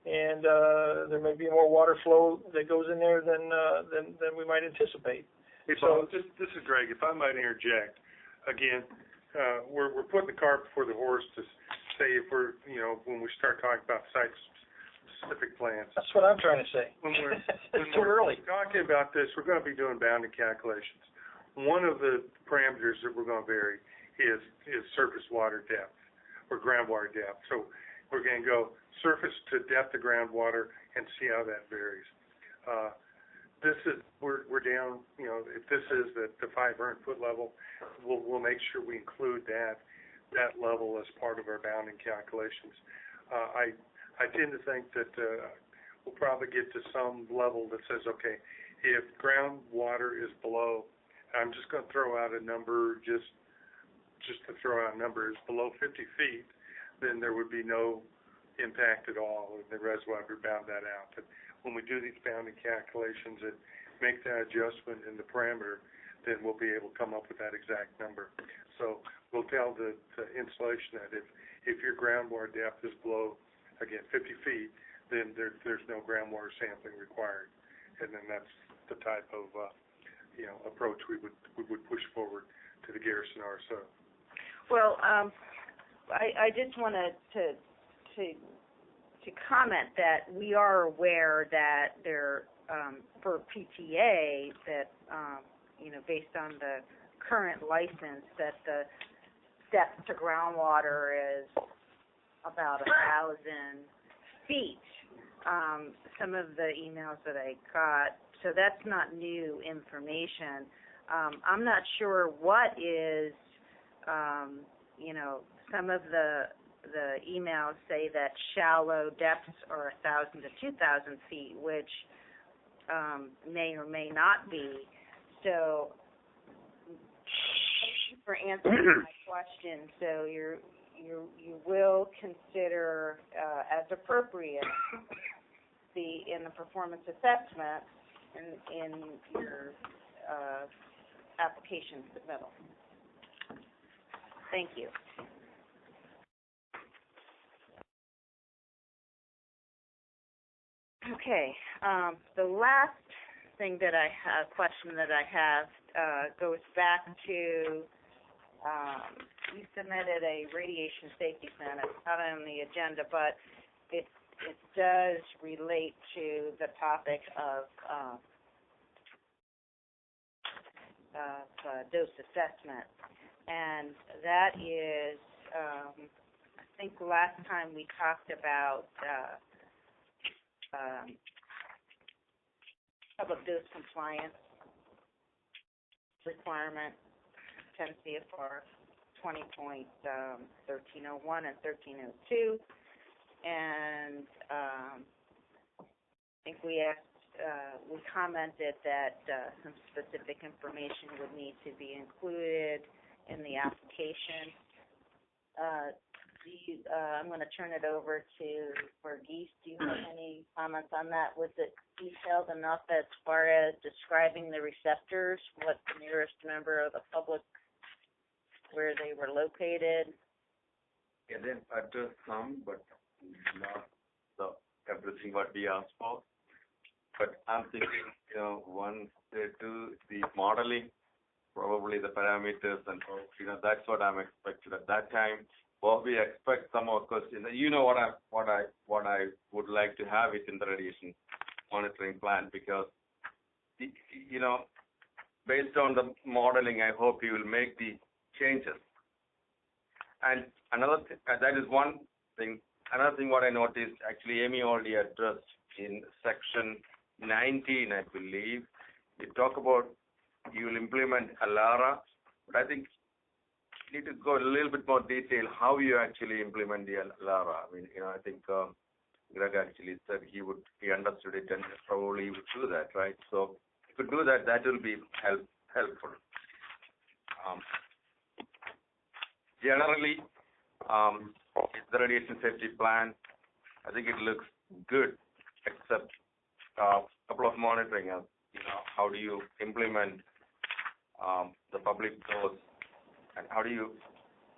[SPEAKER 3] and there may be more water flow that goes in there than we might anticipate.
[SPEAKER 4] Hey, Bob, this is Greg. If I might interject, again, we're putting the cart before the horse to say if we're, when we start talking about site-specific plans.
[SPEAKER 3] That's what I'm trying to say.
[SPEAKER 4] It's
[SPEAKER 3] too early.
[SPEAKER 4] Talking about this, we're going to be doing bounding calculations. One of the parameters that we're going to vary is surface water depth or groundwater depth. So we're going to go surface to depth of groundwater and see how that varies. We're down, if this is the 500-foot level, we'll make sure we include that level as part of our bounding calculations. I tend to think that we'll probably get to some level that says, okay, if groundwater is below, I'm just going to throw out a number, just to throw out a number, is below 50 feet, then there would be no impact at all, and the reservoir would bound that out. But when we do these bounding calculations and make that adjustment in the parameter, then we'll be able to come up with that exact number. So we'll tell the installation that if your groundwater depth is below, again, 50 feet, then there's no groundwater sampling required. And then that's the type of approach we would push forward to the Garrison RSO.
[SPEAKER 2] Well, I just wanted to comment that we are aware that there, for PTA, that, based on the current license, that the depth to groundwater is about 1,000 feet. Some of the emails that I got, so that's not new information. I'm not sure what is, some of the emails say that shallow depths are 1,000 to 2,000 feet, which may or may not be. So, thank you for answering my question. So you will consider as appropriate in the performance assessment in your application submittal. Thank you. Okay, the last thing that I have, question that I have, goes back to, you submitted a radiation safety plan. It's not on the agenda, but it does relate to the topic of dose assessment. And that is, I think last time we talked about public dose compliance requirement, 10 CFR 20.1301 and 1302, and I think we commented that some specific information would need to be included in the application. I'm going to turn it over to Verghese. Do you have any comments on that? Was it detailed enough as far as describing the receptors, what the nearest member of the public, where they were located?
[SPEAKER 9] Yeah, they addressed some, but not everything what we asked for. But I'm thinking, once they do the modeling, probably the parameters and that's what I'm expecting at that time. Well, we expect some of questions. What I would like to have it in the radiation monitoring plan, because based on the modeling, I hope you will make the changes. And another that is one thing. Another thing what I noticed, actually, Amy already addressed in section 19, I believe. You talk about you will implement ALARA, but I think you need to go a little bit more detail how you actually implement the ALARA. I mean, I think Greg actually said he understood it and probably would do that, right? So if you could do that, that will be helpful. Generally, The radiation safety plan, I think it looks good, except a couple of monitoring. How do you implement the public dose, and how do you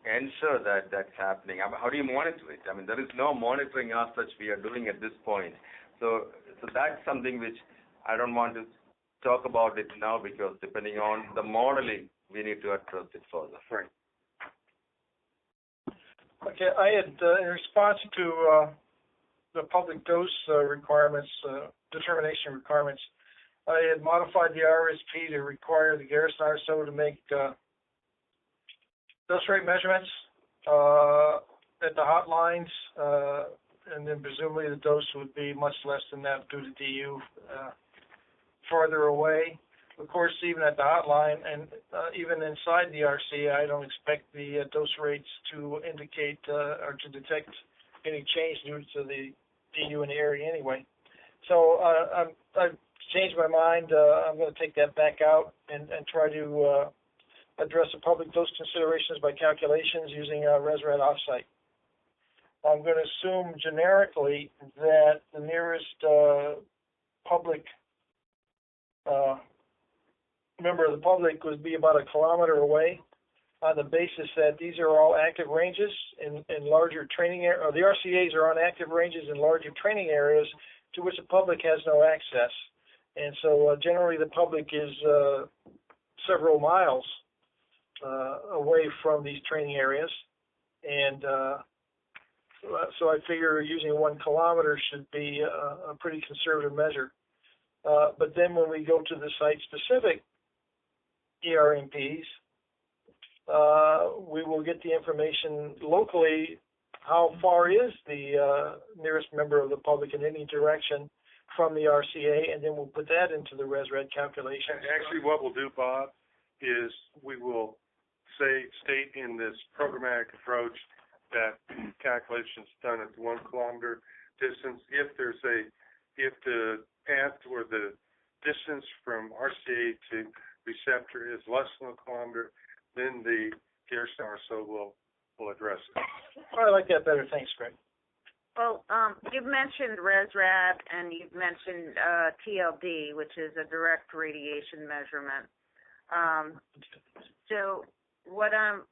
[SPEAKER 9] ensure that that's happening? How do you monitor it? I mean, there is no monitoring as such we are doing at this point. So that's something which I don't want to talk about it now, because depending on the modeling, we need to address it further.
[SPEAKER 4] Right.
[SPEAKER 3] Okay, I had, in response to the public dose requirements, determination requirements, I had modified the RSP to require the Garrison RSO to make dose rate measurements at the hotlines, and then presumably the dose would be much less than that due to DU farther away. Of course, even at the hotline and even inside the RC, I don't expect the dose rates to indicate or to detect any change due to the DU in the area anyway. So I've changed my mind. I'm going to take that back out and try to address the public dose considerations by calculations using ResRad offsite. I'm going to assume generically that the nearest public member of the public would be about 1 kilometer away, on the basis that these are all active ranges in larger training areas, or the RCAs are on active ranges in larger training areas to which the public has no access. And so generally the public is several miles away from these training areas. And so I figure using 1 kilometer should be a pretty conservative measure. But then when we go to the site-specific ERMPs, we will get the information locally, how far is the nearest member of the public in any direction from the RCA, and then we'll put that into the ResRad calculation.
[SPEAKER 4] Actually, what we'll do, Bob, is we will state in this programmatic approach that calculations done at the 1 kilometer distance. If the path or the distance from RCA to receptor is less than 1 kilometer, then the Garrison RSO will address it.
[SPEAKER 3] I like that better. Thanks, Greg.
[SPEAKER 2] Well, you've mentioned ResRad and you've mentioned TLD, which is a direct radiation measurement. So what I'm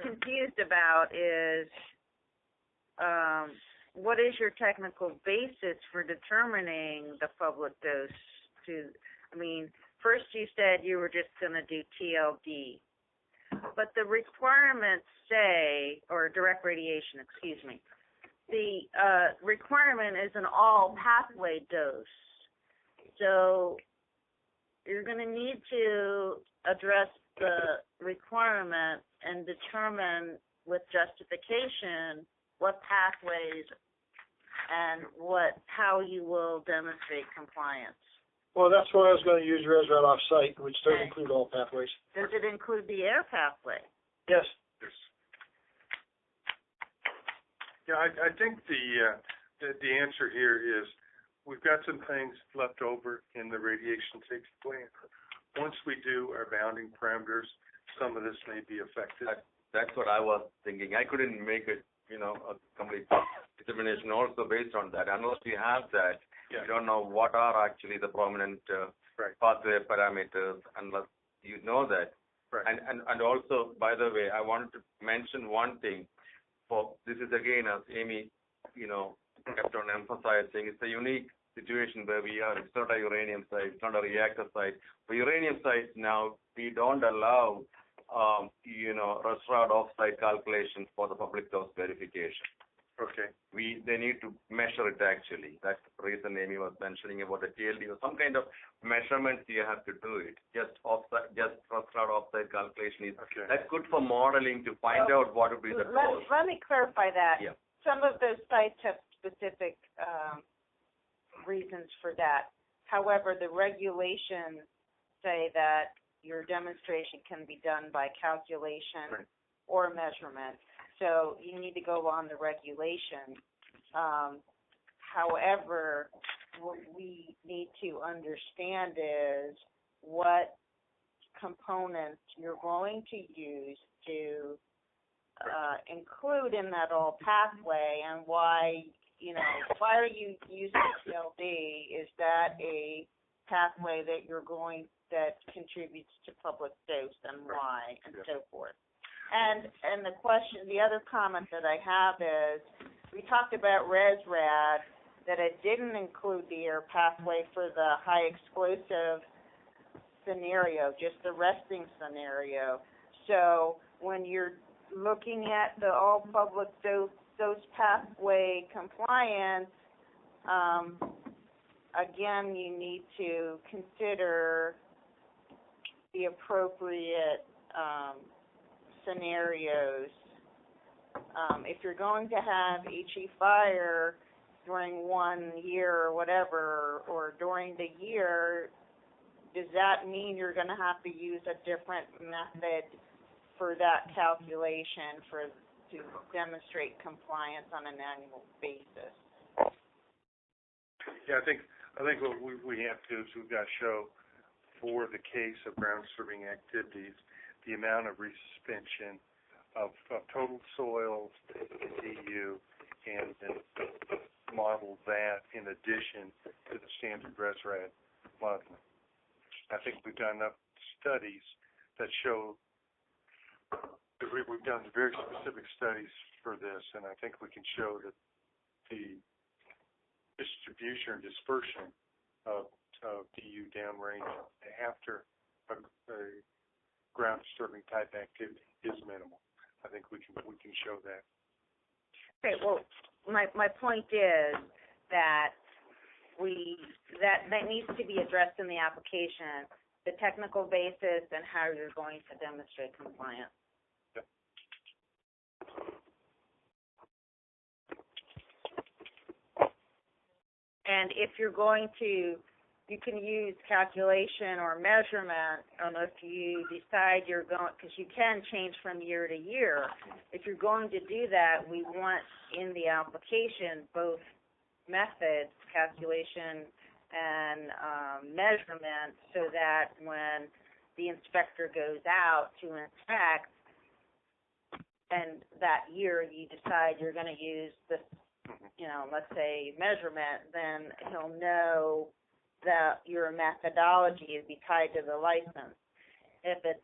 [SPEAKER 2] confused about is what is your technical basis for determining the public dose first you said you were just going to do TLD, but the requirements say, or direct radiation, excuse me, the requirement is an all pathway dose. So you're going to need to address the requirement and determine with justification what pathways and how you will demonstrate compliance.
[SPEAKER 3] Well, that's why I was going to use ResRad off-site, which does include all pathways.
[SPEAKER 2] Does it include the air pathway?
[SPEAKER 3] Yes.
[SPEAKER 4] Yeah, I think the answer here is we've got some things left over in the radiation safety plan. Once we do our bounding parameters, some of this may be affected.
[SPEAKER 9] That's what I was thinking. I couldn't make it, a complete determination also based on that. Unless we have that, you don't know what are actually the prominent pathway parameters unless you know that.
[SPEAKER 4] Right.
[SPEAKER 9] And also, by the way, I wanted to mention one thing. This is again, as Amy, kept on emphasizing, it's a unique situation where we are. It's not a uranium site, it's not a reactor site. For uranium sites now, we don't allow, ResRad off-site calculations for the public dose verification.
[SPEAKER 4] Okay.
[SPEAKER 9] They need to measure it actually. That's the reason Amy was mentioning about the TLD or some kind of measurements you have to do it. Just ResRad off-site calculation is that's good for modeling to find out what would be the dose.
[SPEAKER 2] Let me clarify that.
[SPEAKER 9] Yeah.
[SPEAKER 2] Some of those sites have specific reasons for that. However, the regulations say that your demonstration can be done by calculation or measurement. So you need to go on the regulation. However, what we need to understand is what components you're going to use to include in that all pathway, and why are you using CLD? Is that a pathway that contributes to public dose, and why, and so forth? And the other comment that I have is, we talked about ResRad, that it didn't include the air pathway for the high explosive scenario, just the resting scenario. So when you're looking at the all public dose pathway compliance, again, you need to consider the appropriate scenarios. If you're going to have HE fire during 1 year or whatever, or during the year, does that mean you're going to have to use a different method for that calculation to demonstrate compliance on an annual basis?
[SPEAKER 4] Yeah, I think what we have to do is we've got to show, for the case of ground disturbing activities, the amount of resuspension of total soils in DU, and then model that in addition to the standard ResRad modeling. I think we've done enough studies that show that we've done very specific studies for this, and I think we can show that the distribution or dispersion of DU downrange after a ground disturbing type activity is minimal. I think we can show that.
[SPEAKER 2] Okay, well, my point is that that needs to be addressed in the application, the technical basis and how you're going to demonstrate compliance.
[SPEAKER 4] Yep.
[SPEAKER 2] And if you're going to, you can use calculation or measurement, and if you decide you're going, because you can change from year to year. If you're going to do that, we want in the application both methods, calculation and measurement, so that when the inspector goes out to inspect, and that year you decide you're going to use this, let's say measurement, then he'll know that your methodology is be tied to the license. If it's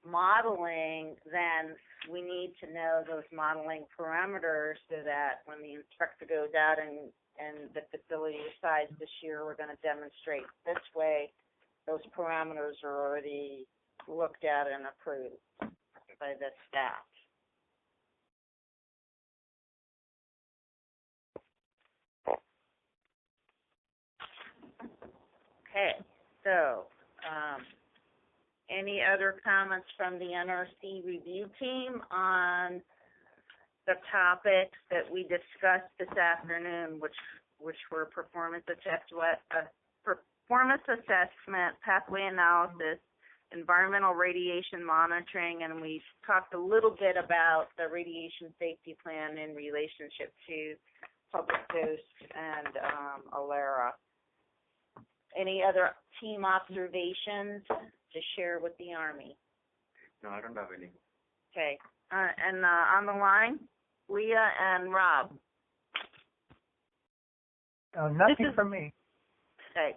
[SPEAKER 2] modeling, then we need to know those modeling parameters so that when the inspector goes out and the facility decides this year we're going to demonstrate this way, those parameters are already looked at and approved by the staff. Okay, so any other comments from the NRC review team on the topics that we discussed this afternoon, which were performance assessment, pathway analysis, environmental radiation monitoring, and we talked a little bit about the radiation safety plan in relationship to public dose and ALERA. Any other team observations to share with the Army?
[SPEAKER 9] No, I don't have any.
[SPEAKER 2] Okay. And on the line, Leah and Rob.
[SPEAKER 7] Nothing from me.
[SPEAKER 2] Okay.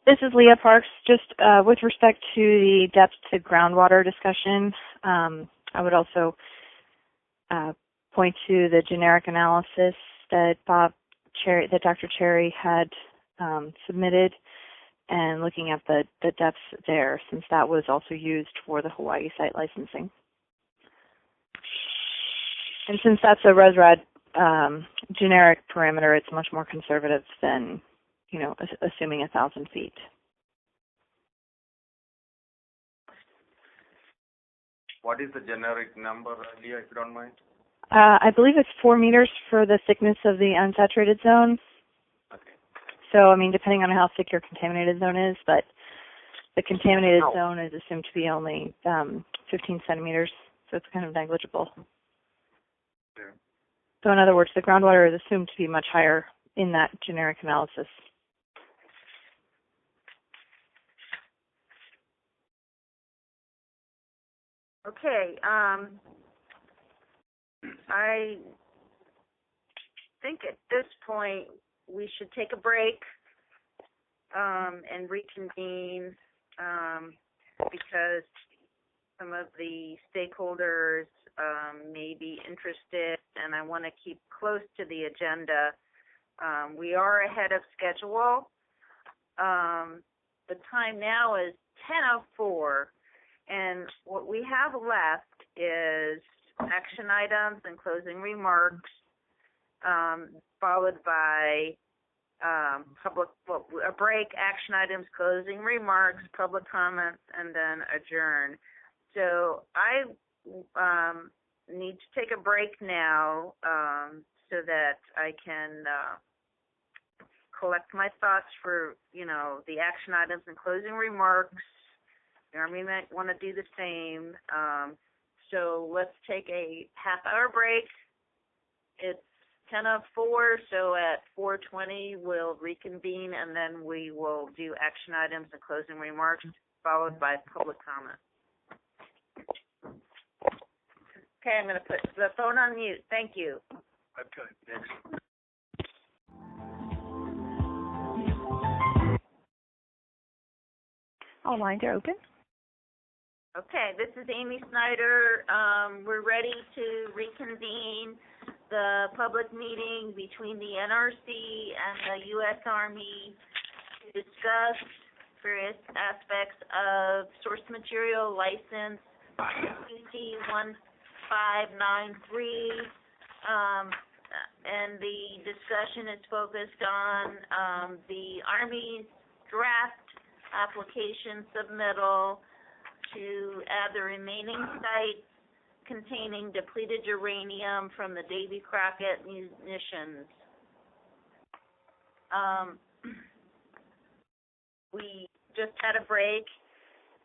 [SPEAKER 6] This is Leah Parks. Just with respect to the depth to groundwater discussion, I would also point to the generic analysis that Dr. Cherry had submitted, and looking at the depths there, since that was also used for the Hawaii site licensing. And since that's a ResRad generic parameter, it's much more conservative than, assuming 1,000 feet.
[SPEAKER 9] What is the generic number, Leah, if you don't mind?
[SPEAKER 6] I believe it's 4 meters for the thickness of the unsaturated zone.
[SPEAKER 9] Okay.
[SPEAKER 6] So, depending on how thick your contaminated zone is, but the contaminated zone is assumed to be only 15 centimeters, so it's kind of negligible.
[SPEAKER 4] Yeah.
[SPEAKER 6] So, in other words, the groundwater is assumed to be much higher in that generic analysis.
[SPEAKER 2] Okay, I think at this point we should take a break and reconvene because some of the stakeholders may be interested, and I want to keep close to the agenda. We are ahead of schedule. The time now is 10:04, and what we have left is action items and closing remarks, followed by a break, action items, closing remarks, public comments, and then adjourn. So I need to take a break now so that I can collect my thoughts for, the action items and closing remarks. The Army might want to do the same. So let's take a half-hour break. It's 10:04, so at 4:20 we'll reconvene, and then we will do action items and closing remarks, followed by public comment. Okay, I'm going to put the phone on mute. Thank you.
[SPEAKER 4] I've got it next.
[SPEAKER 10] All lines are open.
[SPEAKER 2] Okay, this is Amy Snyder. We're ready to reconvene the public meeting between the NRC and the U.S. Army to discuss various aspects of source material license QC 1593, and the discussion is focused on the Army's draft application submittal to add the remaining sites containing depleted uranium from the Davy Crockett munitions. We just had a break,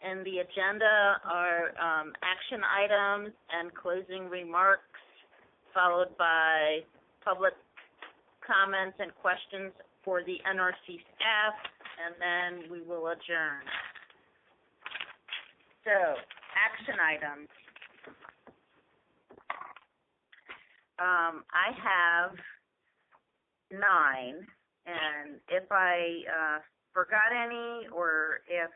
[SPEAKER 2] and the agenda are action items and closing remarks, followed by public comments and questions for the NRC staff, and then we will adjourn. So, action items. I have 9, and if I forgot any, or if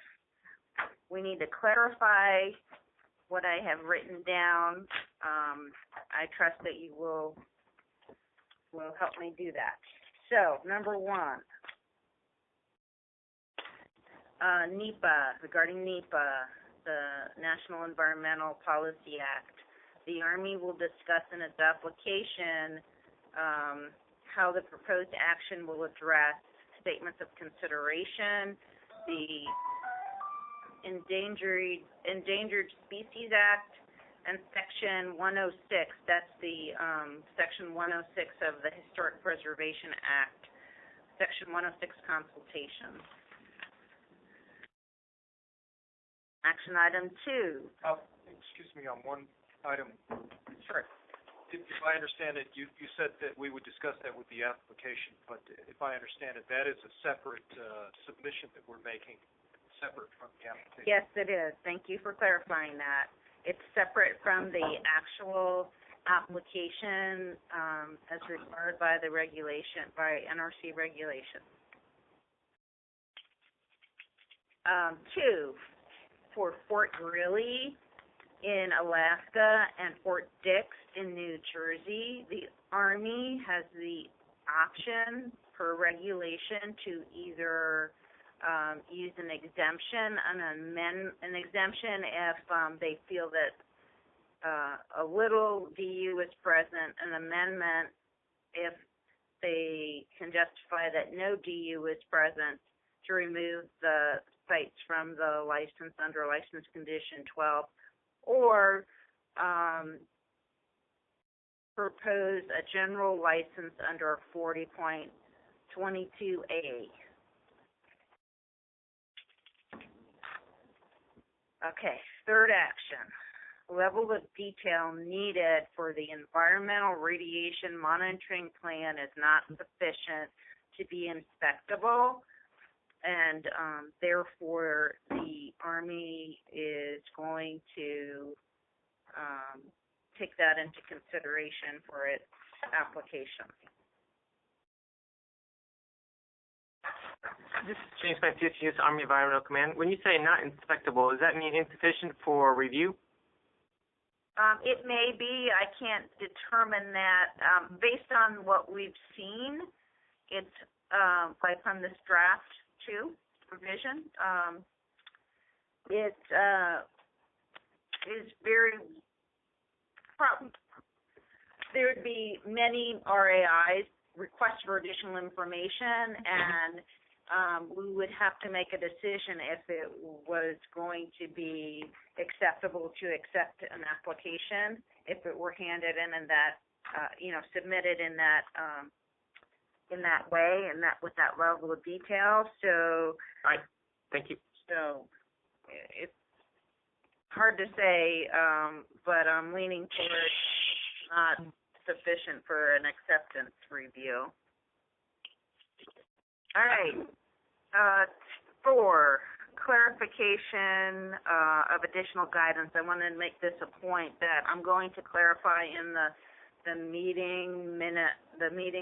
[SPEAKER 2] we need to clarify what I have written down, I trust that you will help me do that. So, number 1, NEPA, regarding NEPA, the National Environmental Policy Act. The Army will discuss in its application how the proposed action will address statements of consideration, the Endangered Species Act, and Section 106. That's the Section 106 of the Historic Preservation Act, Section 106 consultations. Action item 2.
[SPEAKER 11] Excuse me, on one item.
[SPEAKER 2] Sure.
[SPEAKER 11] If I understand it, you said that we would discuss that with the application, but if I understand it, that is a separate submission that we're making, separate from the application.
[SPEAKER 2] Yes, it is. Thank you for clarifying that. It's separate from the actual application as required by the regulation, by NRC regulation. 2, for Fort Greely in Alaska and Fort Dix in New Jersey, the Army has the option per regulation to either use an exemption, an exemption if they feel that a little DU is present, an amendment if they can justify that no DU is present, to remove the sites from the license under license condition 12, or propose a general license under 40.22A. Okay, third action. Level of detail needed for the environmental radiation monitoring plan is not sufficient to be inspectable, and therefore the Army is going to take that into consideration for its application.
[SPEAKER 8] This is James Matthews, Army Environmental Command. When you say not inspectable, does that mean insufficient for review?
[SPEAKER 2] It may be. I can't determine that. Based on what we've seen, it's like from this draft 2 revision, it is very there would be many RAIs, requests for additional information, and we would have to make a decision if it was going to be acceptable to accept an application, if it were handed in that, submitted in that way and that with that level of detail. So,
[SPEAKER 8] all right, thank you.
[SPEAKER 2] So, it's hard to say, but I'm leaning towards not sufficient for an acceptance review. All right. 4, clarification of additional guidance. I want to make this a point that I'm going to clarify in the meeting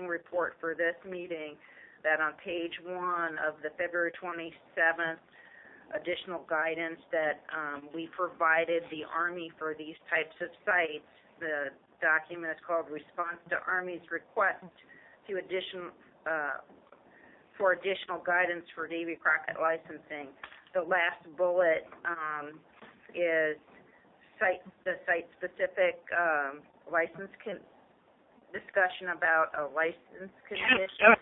[SPEAKER 2] report for this meeting, that on page 1 of the February 27th additional guidance that we provided the Army for these types of sites. The document is called Response to Army's Request to for additional guidance for Davy Crockett licensing. The last bullet is the site-specific license discussion about a license condition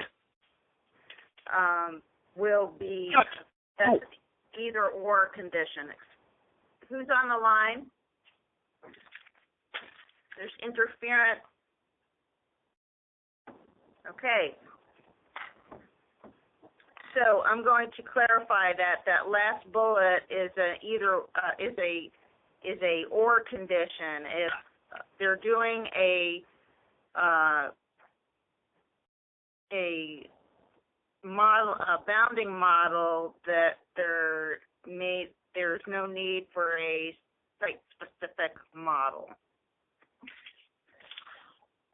[SPEAKER 2] will be either or condition. Who's on the line? There's interference. Okay. So I'm going to clarify that last bullet is a or condition. If they're doing a bounding model, that there's no need for a site-specific model.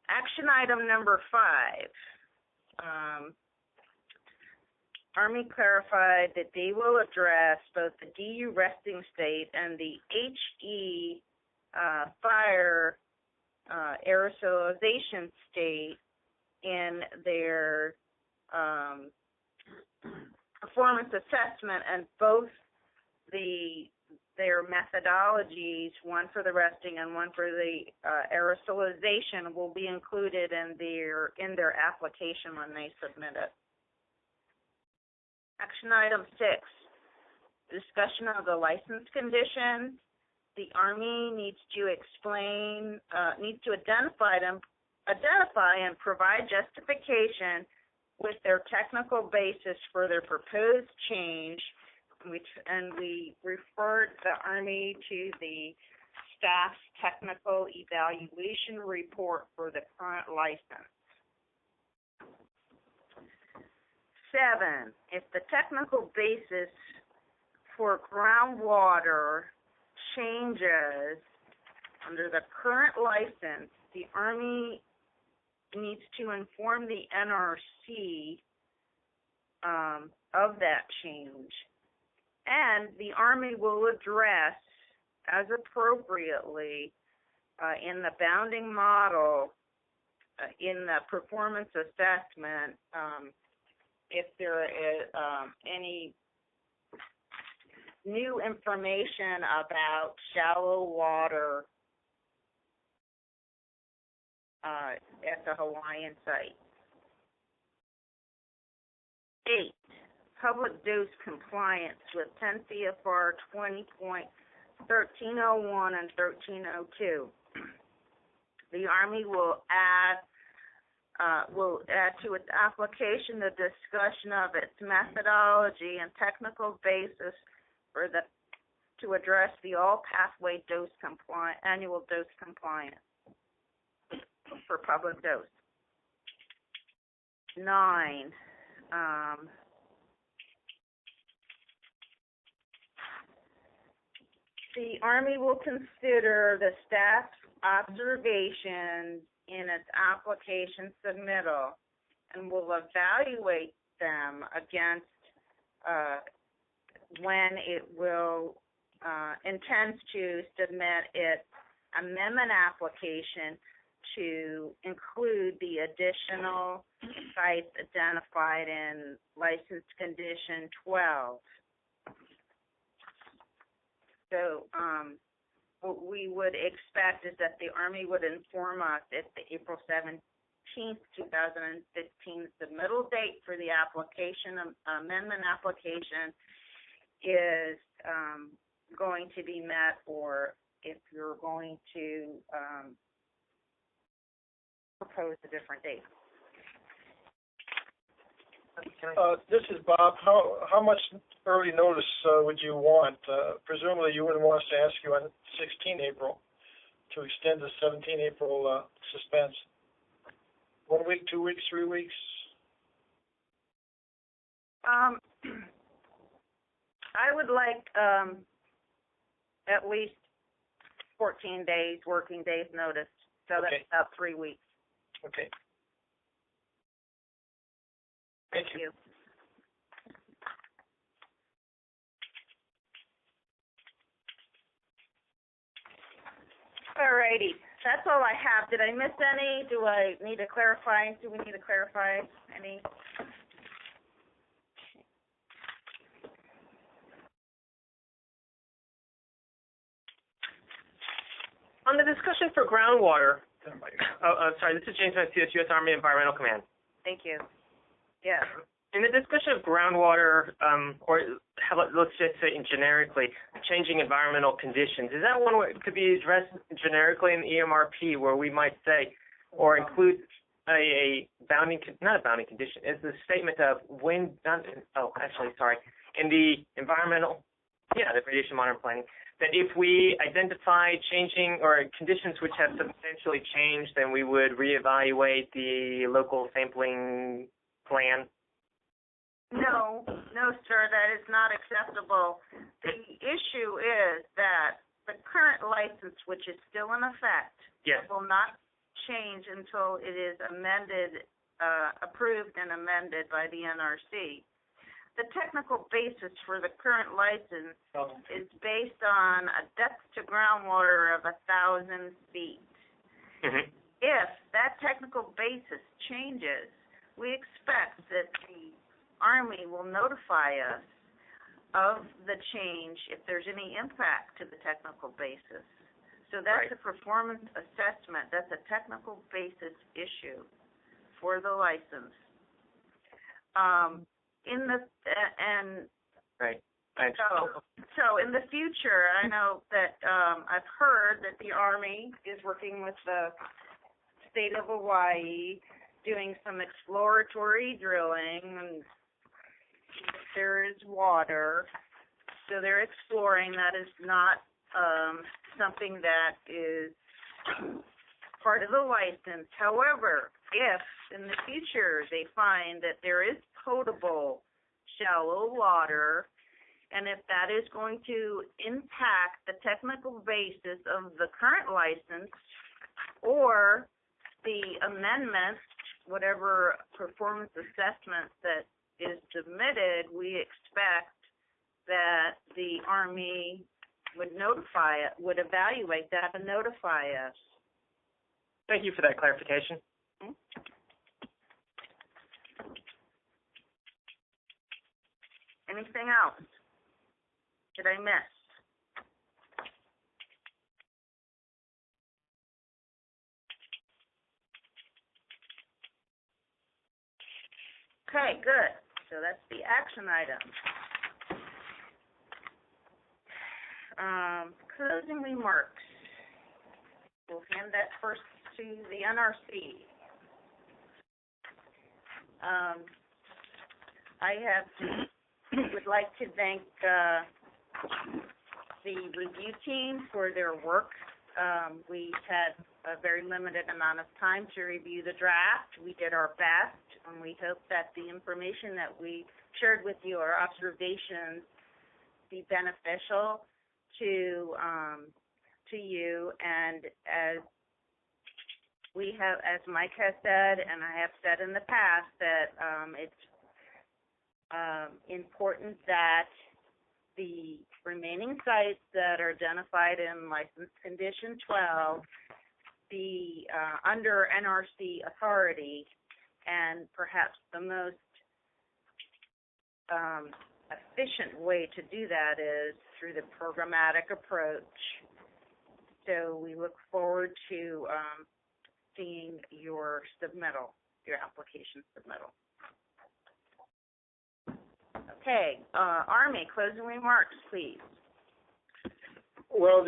[SPEAKER 2] Action item number 5. Army clarified that they will address both the DU resting state and the HE fire aerosolization state in their performance assessment, and both their methodologies, one for the resting and one for the aerosolization, will be included in their application when they submit it. Action item 6, discussion of the license conditions. The Army needs to identify and provide justification with their technical basis for their proposed change, and we referred the Army to the staff's technical evaluation report for the current license. 7, if the technical basis for groundwater changes under the current license, the Army needs to inform the NRC of that change, and the Army will address as appropriately in the bounding model, in the performance assessment, if there is any new information about shallow water at the Hawaiian site. 8, public dose compliance with 10 CFR 20.1301 and 1302. The Army will add to its application the discussion of its methodology and technical basis to address the all pathway annual dose compliance for public dose. 9, the Army will consider the staff's observations in its application submittal and will evaluate them against when it will intends to submit its amendment application to include the additional sites identified in License Condition 12. So what we would expect is that the Army would inform us if the April 17th, 2015 submittal date for the application, amendment application is going to be met, or if you're going to propose a different date.
[SPEAKER 3] This is Bob. How much early notice would you want? Presumably you wouldn't want us to ask you on 16 April to extend the 17 April suspense. 1 week, 2 weeks, 3 weeks?
[SPEAKER 2] I would like at least 14 days, working days notice. So
[SPEAKER 3] Okay.
[SPEAKER 2] that's about 3 weeks.
[SPEAKER 3] Okay. Thank you.
[SPEAKER 2] All righty. That's all I have. Did I miss any? Do I need to clarify? Do we need to clarify any?
[SPEAKER 8] On the discussion for groundwater, sorry, this is James Macias, U.S. Army Environmental Command.
[SPEAKER 2] Thank you. Yeah.
[SPEAKER 8] In the discussion of groundwater, or let's just say generically, changing environmental conditions, is that one where it could be addressed generically in the EMRP, where we might say, or include a bounding, not a bounding condition, it's the statement of when, in the environmental, the radiation monitoring planning, that if we identify changing or conditions which have substantially changed, then we would reevaluate the local sampling plan.
[SPEAKER 2] No, sir, that is not acceptable. The issue is that the current license, which is still in effect, will not change until it is amended, approved and amended by the NRC. The technical basis for the current license is based on a depth to groundwater of 1,000 feet.
[SPEAKER 8] Mm-hmm.
[SPEAKER 2] If that technical basis changes, we expect that the Army will notify us of the change if there's any impact to the technical basis. So that's a performance assessment. That's a technical basis issue for the license. So in the future, I know that I've heard that the Army is working with the state of Hawaii, doing some exploratory drilling, and there is water, so they're exploring. That is not something that is part of the license. However, if in the future they find that there is potable shallow water, and if that is going to impact the technical basis of the current license or the amendment, whatever performance assessment that is submitted, we expect that the Army would evaluate that and notify us.
[SPEAKER 8] Thank you for that clarification.
[SPEAKER 2] Mm-hmm. Anything else? Did I miss? Okay, good. So that's the action item. Closing remarks. We'll hand that first to the NRC. I would like to thank the review team for their work. We had a very limited amount of time to review the draft. We did our best, and we hope that the information that we shared with you, our observations, be beneficial to you, and as Mike has said, and I have said in the past, that it's important that the remaining sites that are identified in License Condition 12 be under NRC authority, and perhaps the most efficient way to do that is through the programmatic approach. So we look forward to seeing your submittal, your application submittal. Okay, Army, closing remarks, please.
[SPEAKER 3] Well,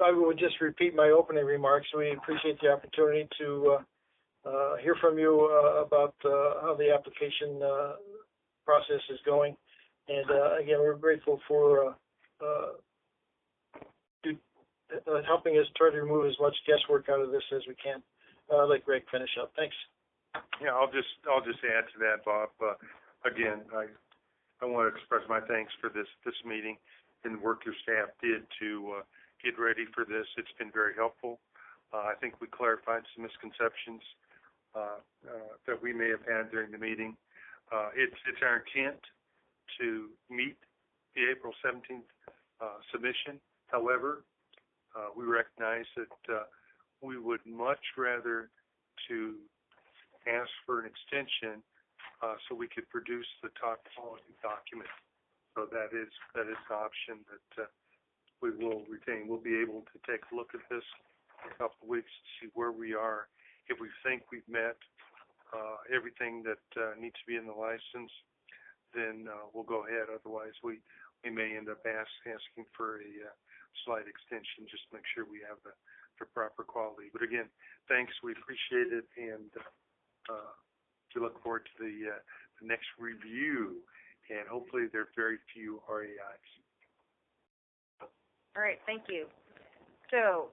[SPEAKER 3] I would just repeat my opening remarks. We appreciate the opportunity to hear from you about how the application process is going. And again, we're grateful for helping us try to remove as much guesswork out of this as we can. I'll let Greg finish up. Thanks.
[SPEAKER 4] Yeah, I'll just add to that, Bob. Again, I want to express my thanks for this meeting and the work your staff did to get ready for this. It's been very helpful. I think we clarified some misconceptions that we may have had during the meeting. It's our intent to meet the April 17th submission. However, we recognize that we would much rather to ask for an extension so we could produce the top quality document. So that is an option that we will retain. We'll be able to take a look at this in a couple of weeks to see where we are. If we think we've met everything that needs to be in the license, then we'll go ahead. Otherwise, we may end up asking for a slight extension just to make sure we have the proper quality. But again, thanks. We appreciate it, and we look forward to the next review. And hopefully there are very few RAIs.
[SPEAKER 2] All right, thank you. So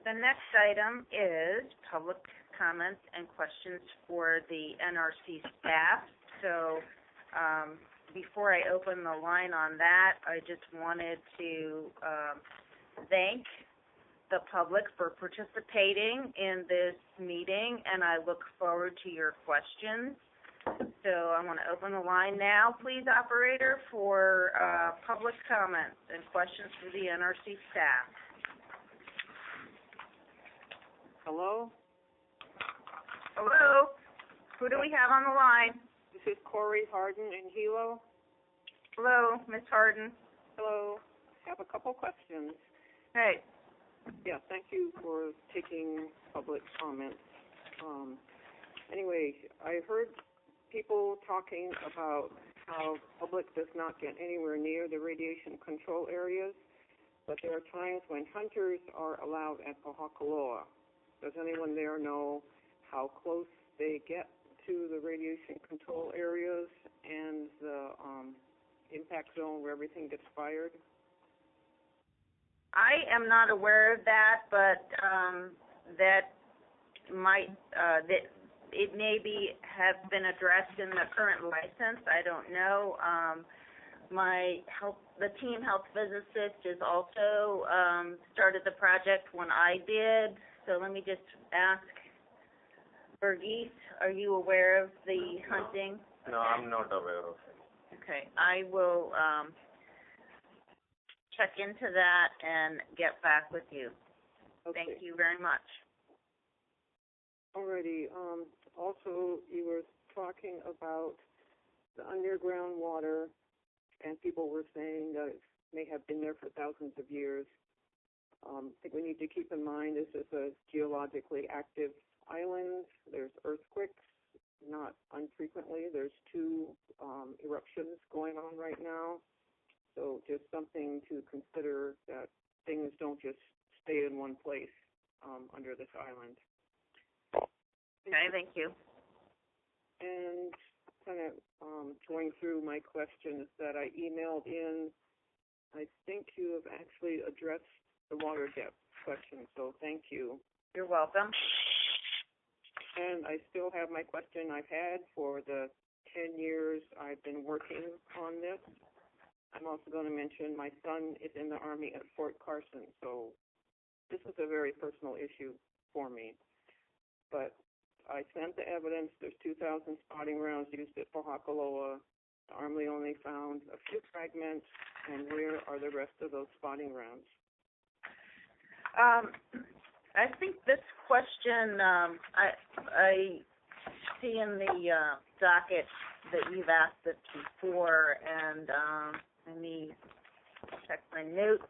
[SPEAKER 2] the next item is public comments and questions for the NRC staff. So before I open the line on that, I just wanted to thank the public for participating in this meeting, and I look forward to your questions. So I want to open the line now, please, operator, for public comments and questions for the NRC staff.
[SPEAKER 12] Hello?
[SPEAKER 2] Hello? Who do we have on the line?
[SPEAKER 12] This is Corey Harden in Hilo.
[SPEAKER 2] Hello, Ms. Harden.
[SPEAKER 12] Hello. I have a couple questions.
[SPEAKER 2] Hey.
[SPEAKER 12] Yeah, thank you for taking public comments. Anyway, I heard people talking about how public does not get anywhere near the radiation control areas, but there are times when hunters are allowed at Pohakuloa. Does anyone there know how close they get to the radiation control areas and the impact zone where everything gets fired?
[SPEAKER 2] I am not aware of that, but that might it maybe have been addressed in the current license. I don't know. The team health physicist is also started the project when I did. So let me just ask, Verghese, are you aware of the hunting?
[SPEAKER 9] No, I'm not aware of it.
[SPEAKER 2] Okay, I will check into that and get back with you.
[SPEAKER 12] Okay.
[SPEAKER 2] Thank you very much.
[SPEAKER 12] Alrighty. Also, you were talking about the underground water, and people were saying that it may have been there for thousands of years. I think we need to keep in mind this is a geologically active island. There's earthquakes, not unfrequently. There's 2 eruptions going on right now. So just something to consider, that things don't just stay in one place under this island.
[SPEAKER 2] Okay, thank you.
[SPEAKER 12] And kind of going through my questions that I emailed in, I think you have actually addressed the water depth question, so thank you.
[SPEAKER 2] You're welcome.
[SPEAKER 12] And I still have my question I've had for the 10 years I've been working on this. I'm also going to mention my son is in the Army at Fort Carson, so this is a very personal issue for me. But I sent the evidence. There's 2,000 spotting rounds used at Pohakuloa. The Army only found a few fragments, and where are the rest of those spotting rounds?
[SPEAKER 2] I think this question, I see in the docket that you've asked it before, and let me check my notes.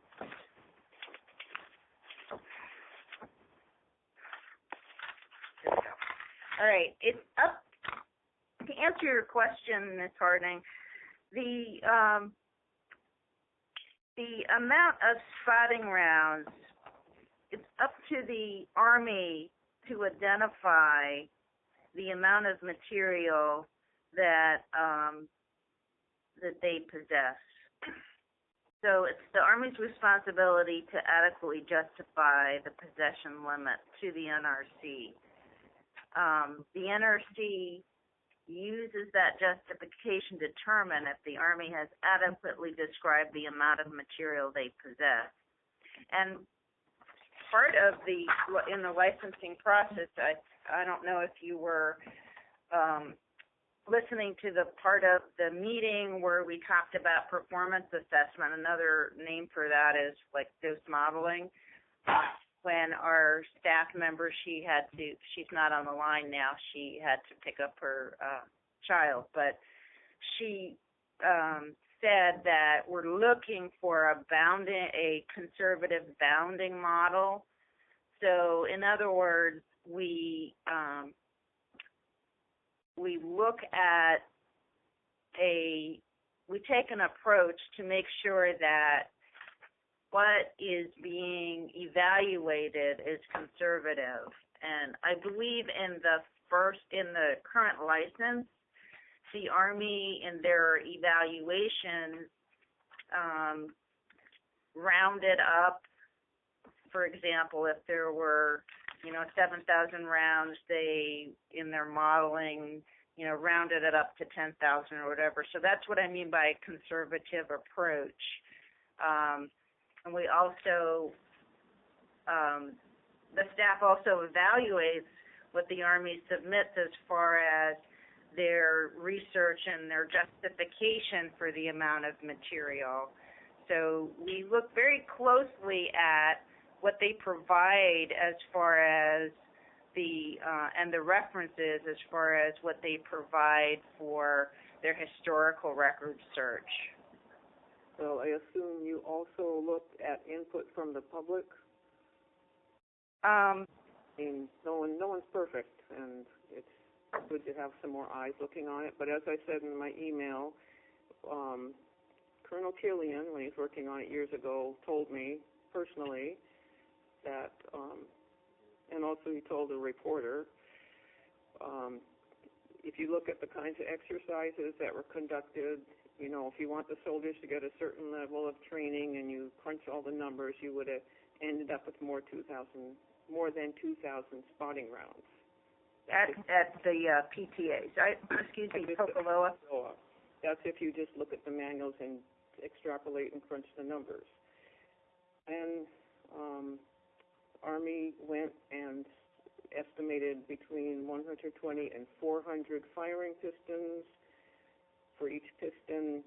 [SPEAKER 2] There we go. All right, it's up. To answer your question, Ms. Harding, the amount of spotting rounds, it's up to the Army to identify the amount of material that that they possess. So it's the Army's responsibility to adequately justify the possession limit to the NRC. The NRC uses that justification to determine if the Army has adequately described the amount of material they possess. And part of in the licensing process, I don't know if you were listening to the part of the meeting where we talked about performance assessment. Another name for that is like dose modeling. When our staff member, she's not on the line now, she had to pick up her child, but she said that we're looking for a conservative bounding model. So in other words, we look at we take an approach to make sure that what is being evaluated is conservative. And I believe in the current license, the Army in their evaluations rounded up. For example, if there were 7,000 rounds, they in their modeling rounded it up to 10,000 or whatever. So that's what I mean by a conservative approach. And we also, the staff also evaluates what the Army submits as far as their research and their justification for the amount of material. So we look very closely at what they provide as far as and the references as far as what they provide for their historical record search.
[SPEAKER 12] So I assume you also looked at input from the public? I mean, no one's perfect, and it's good to have some more eyes looking on it. But as I said in my email, Colonel Killian, when he was working on it years ago, told me personally that, and also he told a reporter, if you look at the kinds of exercises that were conducted, if you want the soldiers to get a certain level of training and you crunch all the numbers, you would have ended up with more than 2,000 spotting rounds.
[SPEAKER 2] At the PTAs, right? Excuse me, Pohakuloa.
[SPEAKER 12] That's if you just look at the manuals and extrapolate and crunch the numbers. And Army went and estimated between 120 and 400 firing pistons. For each piston,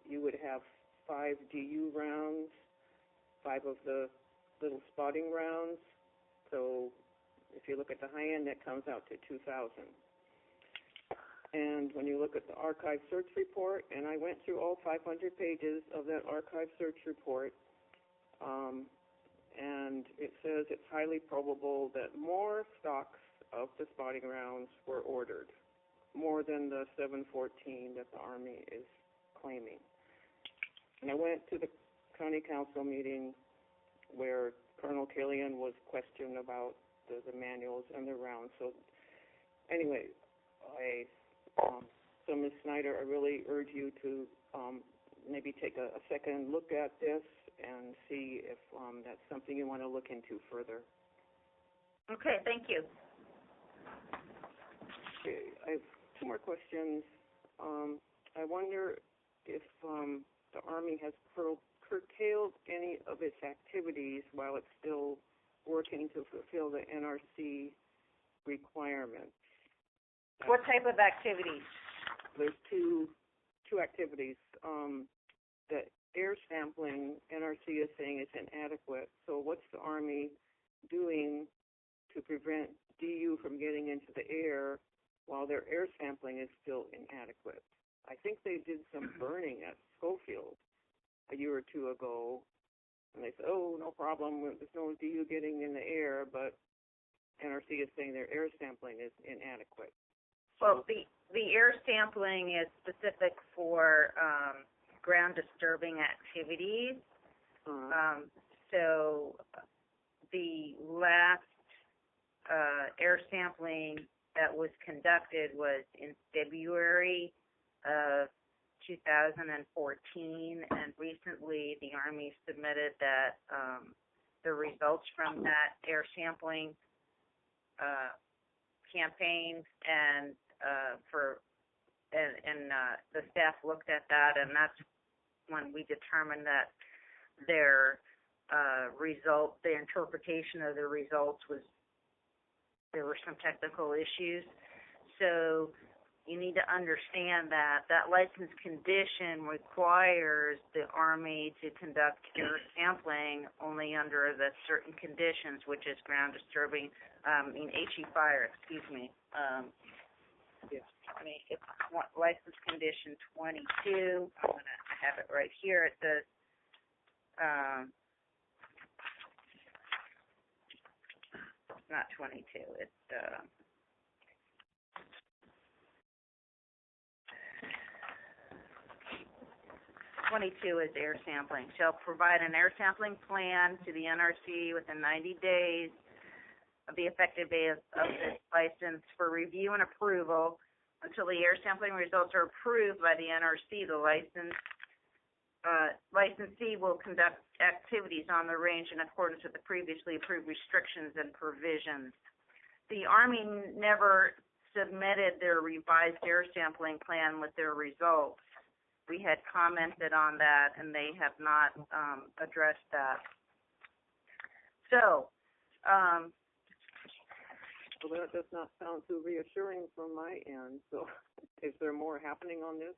[SPEAKER 12] you would have 5 DU rounds, 5 of the little spotting rounds. So if you look at the high end, that comes out to 2,000. And when you look at the archive search report, and I went through all 500 pages of that archive search report, and it says it's highly probable that more stocks of the spotting rounds were ordered, more than the 714 that the Army is claiming. And I went to the county council meeting where Colonel Killian was questioned about the manuals and the rounds. So anyway, so Ms. Snyder, I really urge you to maybe take a second look at this and see if that's something you want to look into further.
[SPEAKER 2] Okay, thank you.
[SPEAKER 12] Okay, I have 2 more questions. I wonder if the Army Army has curtailed any of its activities while it's still working to fulfill the NRC requirements.
[SPEAKER 2] What type of activities?
[SPEAKER 12] There's two activities. The air sampling, NRC is saying it's inadequate. So what's the Army doing to prevent DU from getting into the air while their air sampling is still inadequate? I think they did some burning at Schofield a year or two ago, and they said, oh, no problem, there's no DU getting in the air, but NRC is saying their air sampling is inadequate.
[SPEAKER 2] Well, the air sampling is specific for ground disturbing activities. So the last air sampling that was conducted was in February of 2014, and recently the Army submitted that the results from that air sampling campaign, and the staff looked at that, and that's when we determined that their the interpretation of the results was, there were some technical issues. So you need to understand that that license condition requires the Army to conduct air sampling only under the certain conditions, which is ground disturbing, HE fire, excuse me. It's license condition 22. I'm going to have it right here. It says, not 22, it's 22 is air sampling. Shall provide an air sampling plan to the NRC within 90 days of the effective date of this license for review and approval. Until the air sampling results are approved by the NRC, the licensee will conduct activities on the range in accordance with the previously approved restrictions and provisions. The Army never submitted their revised air sampling plan with their results. We had commented on that, and they have not addressed that. So,
[SPEAKER 12] well, that does not sound too reassuring from my end. So, is there more happening on this?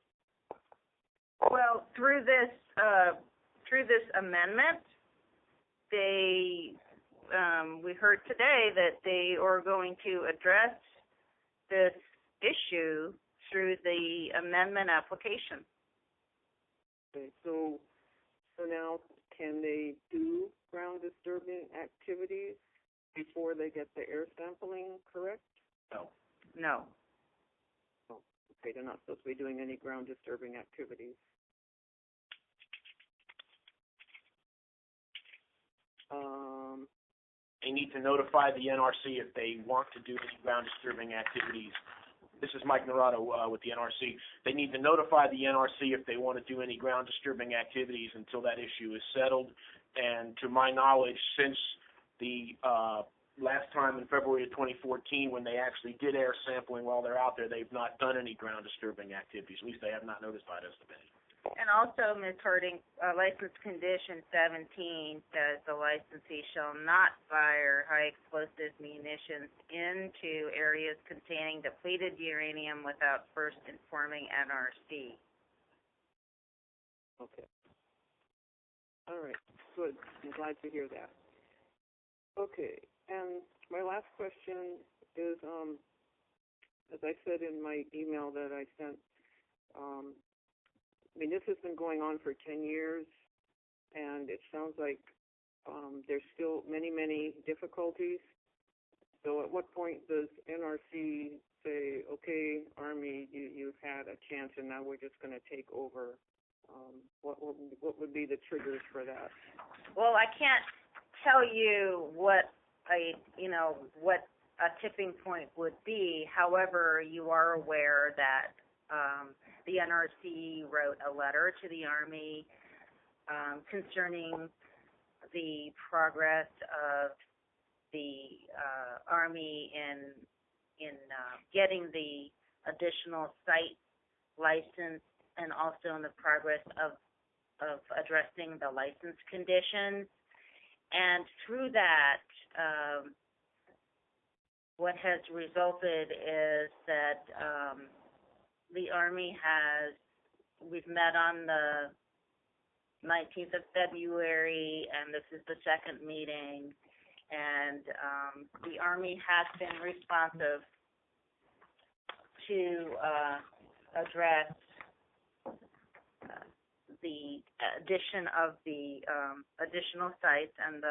[SPEAKER 2] Well, through this amendment, we heard today that they are going to address this issue through the amendment application.
[SPEAKER 12] Okay, so now can they do ground disturbing activities before they get the air sampling correct?
[SPEAKER 2] No.
[SPEAKER 12] Oh, okay, they're not supposed to be doing any ground disturbing activities.
[SPEAKER 5] They need to notify the NRC if they want to do any ground disturbing activities. This is Mike Naranjo with the NRC. They need to notify the NRC if they want to do any ground disturbing activities until that issue is settled. And to my knowledge, since the last time in February of 2014 when they actually did air sampling while they're out there, they've not done any ground disturbing activities. At least they have not notified us of any.
[SPEAKER 2] And also, Ms. Harding, license condition 17 says the licensee shall not fire high explosive munitions into areas containing depleted uranium without first informing NRC.
[SPEAKER 12] Okay. All right. Good. I'm glad to hear that. Okay. And my last question is, as I said in my email that I sent, this has been going on for 10 years, and it sounds like there's still many, many difficulties. So at what point does NRC say, okay, Army, you've had a chance, and now we're just going to take over? What would be the triggers for that?
[SPEAKER 2] Well, I can't tell you what a tipping point would be. However, you are aware that the NRC wrote a letter to the Army concerning the progress of the Army in getting the additional site license, and also in the progress of addressing the license conditions. And through that, what has resulted is that the Army we've met on the 19th of February, and this is the second meeting, and the Army has been responsive to address the addition of the additional sites and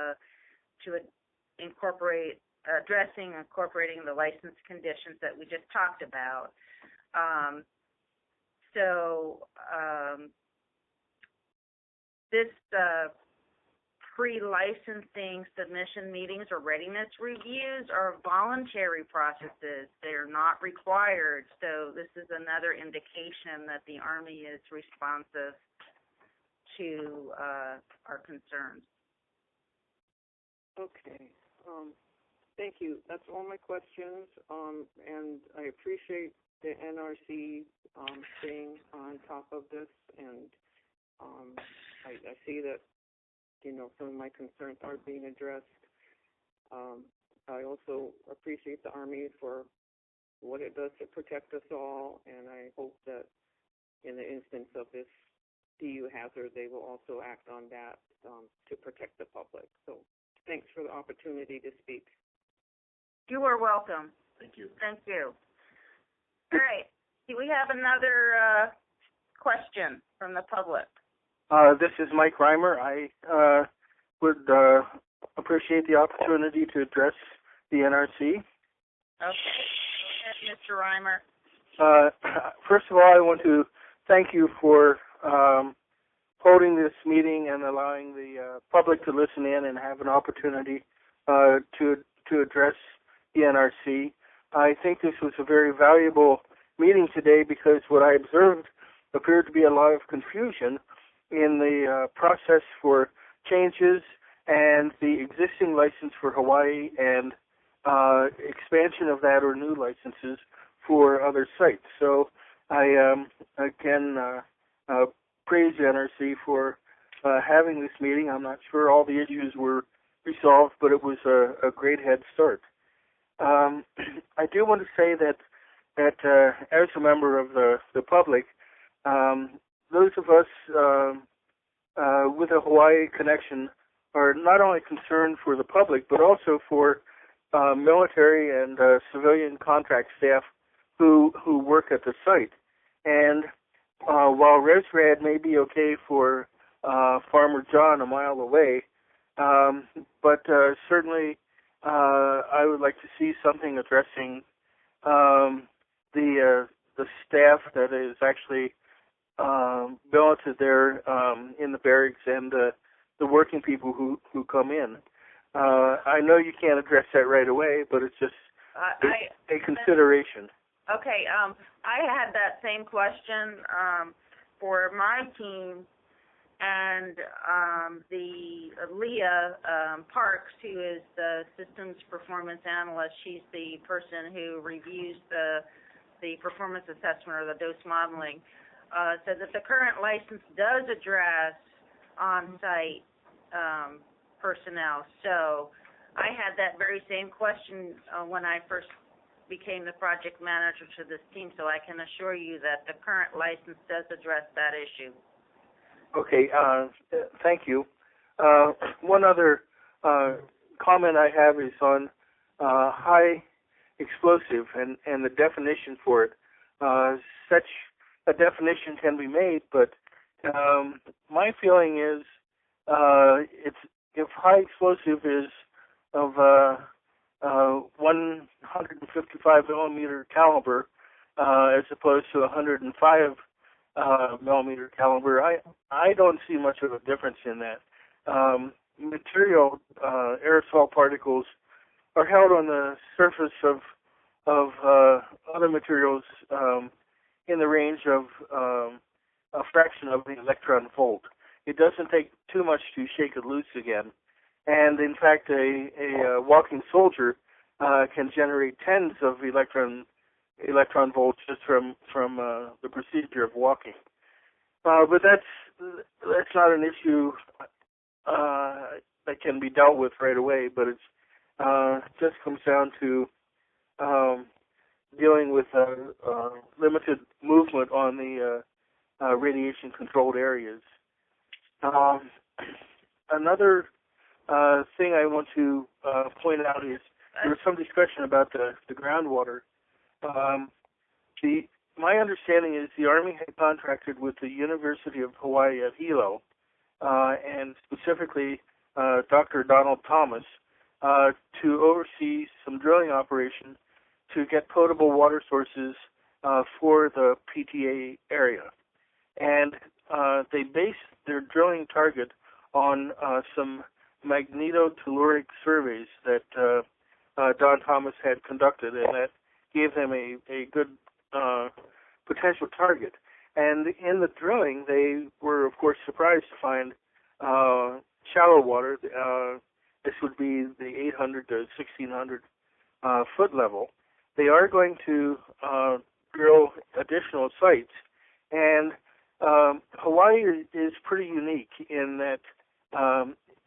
[SPEAKER 2] incorporating the license conditions that we just talked about. This pre-licensing submission meetings or readiness reviews are voluntary processes. They're not required. So this is another indication that the Army is responsive to our concerns.
[SPEAKER 12] Okay. Thank you. That's all my questions. And I appreciate the NRC staying on top of this, and I see that, some of my concerns are being addressed. I also appreciate the Army for what it does to protect us all, and I hope that in the instance of this DU hazard, they will also act on that to protect the public. So thanks for the opportunity to speak.
[SPEAKER 2] You are welcome.
[SPEAKER 5] Thank you.
[SPEAKER 2] Thank you. All right. Do we have another question from the public?
[SPEAKER 13] This is Mike Reimer. I would appreciate the opportunity to address the NRC.
[SPEAKER 2] Okay. Go ahead, Mr. Reimer.
[SPEAKER 13] First of all, I want to thank you for holding this meeting and allowing the public to listen in and have an opportunity to address the NRC. I think this was a very valuable meeting today because what I observed appeared to be a lot of confusion in the process for changes and the existing license for Hawaii and expansion of that or new licenses for other sites. So I again praise the NRC for having this meeting. I'm not sure all the issues were resolved, but it was a great head start. I do want to say that as a member of the public, those of us with a Hawaii connection are not only concerned for the public, but also for military and civilian contract staff who work at the site. And while ResRad may be okay for Farmer John a mile away, but certainly I would like to see something addressing the staff that is actually billeted there in the barracks and the working people who come in. I know you can't address that right away, but it's just a consideration.
[SPEAKER 2] Okay, I had that same question for my team, and the Leah Parks, who is the systems performance analyst, she's the person who reviews the performance assessment or the dose modeling, said that the current license does address on-site personnel. So I had that very same question when I first became the project manager to this team, so I can assure you that the current license does address that issue.
[SPEAKER 13] Okay, thank you. One other comment I have is on high explosive and the definition for it. Such a definition can be made, but my feeling is if high explosive is of 155 millimeter caliber as opposed to 105 millimeter caliber, I don't see much of a difference in that. Material aerosol particles are held on the surface of other materials in the range of a fraction of the electron volt. It doesn't take too much to shake it loose again. And in fact, a walking soldier can generate tens of electron volts just from the procedure of walking. But that's not an issue that can be dealt with right away, but it's just comes down to dealing with limited movement on the radiation-controlled areas. Another thing I want to point out is there was some discussion about the groundwater. My understanding is the Army had contracted with the University of Hawaii at Hilo, and specifically Dr. Donald Thomas, to oversee some drilling operation to get potable water sources for the PTA area. And they based their drilling target on some magnetotelluric surveys that Don Thomas had conducted, and that gave them a good potential target. And in the drilling, they were, of course, surprised to find shallow water. This would be the 800 to 1,600 foot level. They are going to drill additional sites, and Hawaii is pretty unique in that,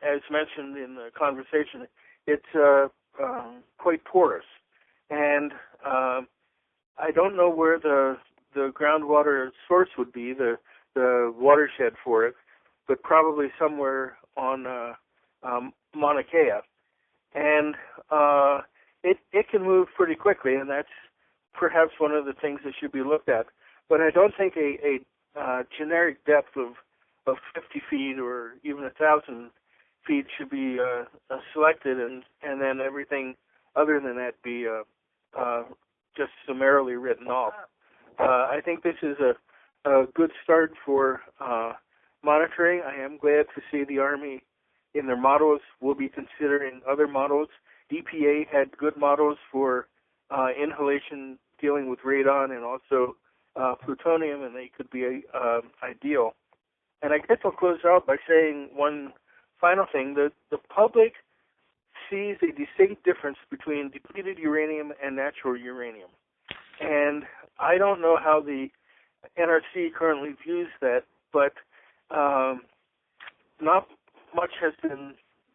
[SPEAKER 13] as mentioned in the conversation, it's quite porous, and I don't know where the groundwater source would be, the watershed for it, but probably somewhere on Mauna Kea, and it can move pretty quickly, and that's perhaps one of the things that should be looked at. But I don't think a generic depth of 50 feet or even 1,000 feet should be selected, and then everything other than that be just summarily written off. I think this is a good start for monitoring. I am glad to see the Army in their models will be considering other models. EPA had good models for inhalation dealing with radon and also plutonium, and they could be ideal. And I guess I'll close out by saying one final thing. The public sees a distinct difference between depleted uranium and natural uranium. And I don't know how the NRC currently views that, but not much has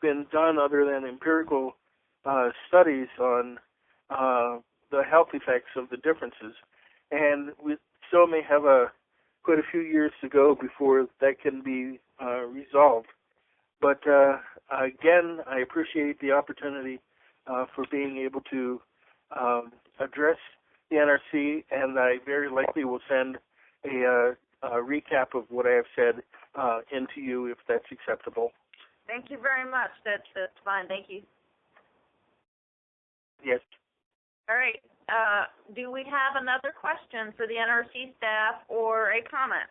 [SPEAKER 13] been done other than empirical studies on the health effects of the differences. And we still may have quite a few years to go before that can be resolved. But again, I appreciate the opportunity for being able to address the NRC, and I very likely will send a recap of what I have said into you if that's acceptable.
[SPEAKER 2] Thank you very much. That's fine. Thank you.
[SPEAKER 13] Yes.
[SPEAKER 2] All right. Do we have another question for the NRC staff or a comment?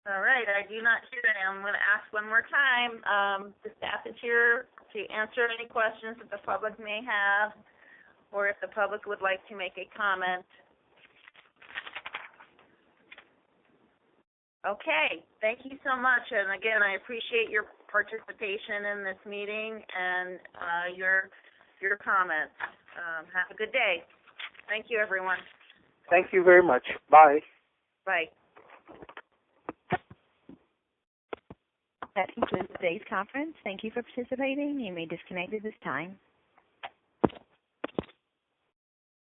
[SPEAKER 2] All right, I do not hear any. I'm going to ask one more time. The staff is here to answer any questions that the public may have, or if the public would like to make a comment. Okay, thank you so much. And again, I appreciate your participation in this meeting and your comments. Have a good day. Thank you, everyone.
[SPEAKER 13] Thank you very much. Bye.
[SPEAKER 2] Bye.
[SPEAKER 10] That concludes today's conference. Thank you for participating. You may disconnect at this time.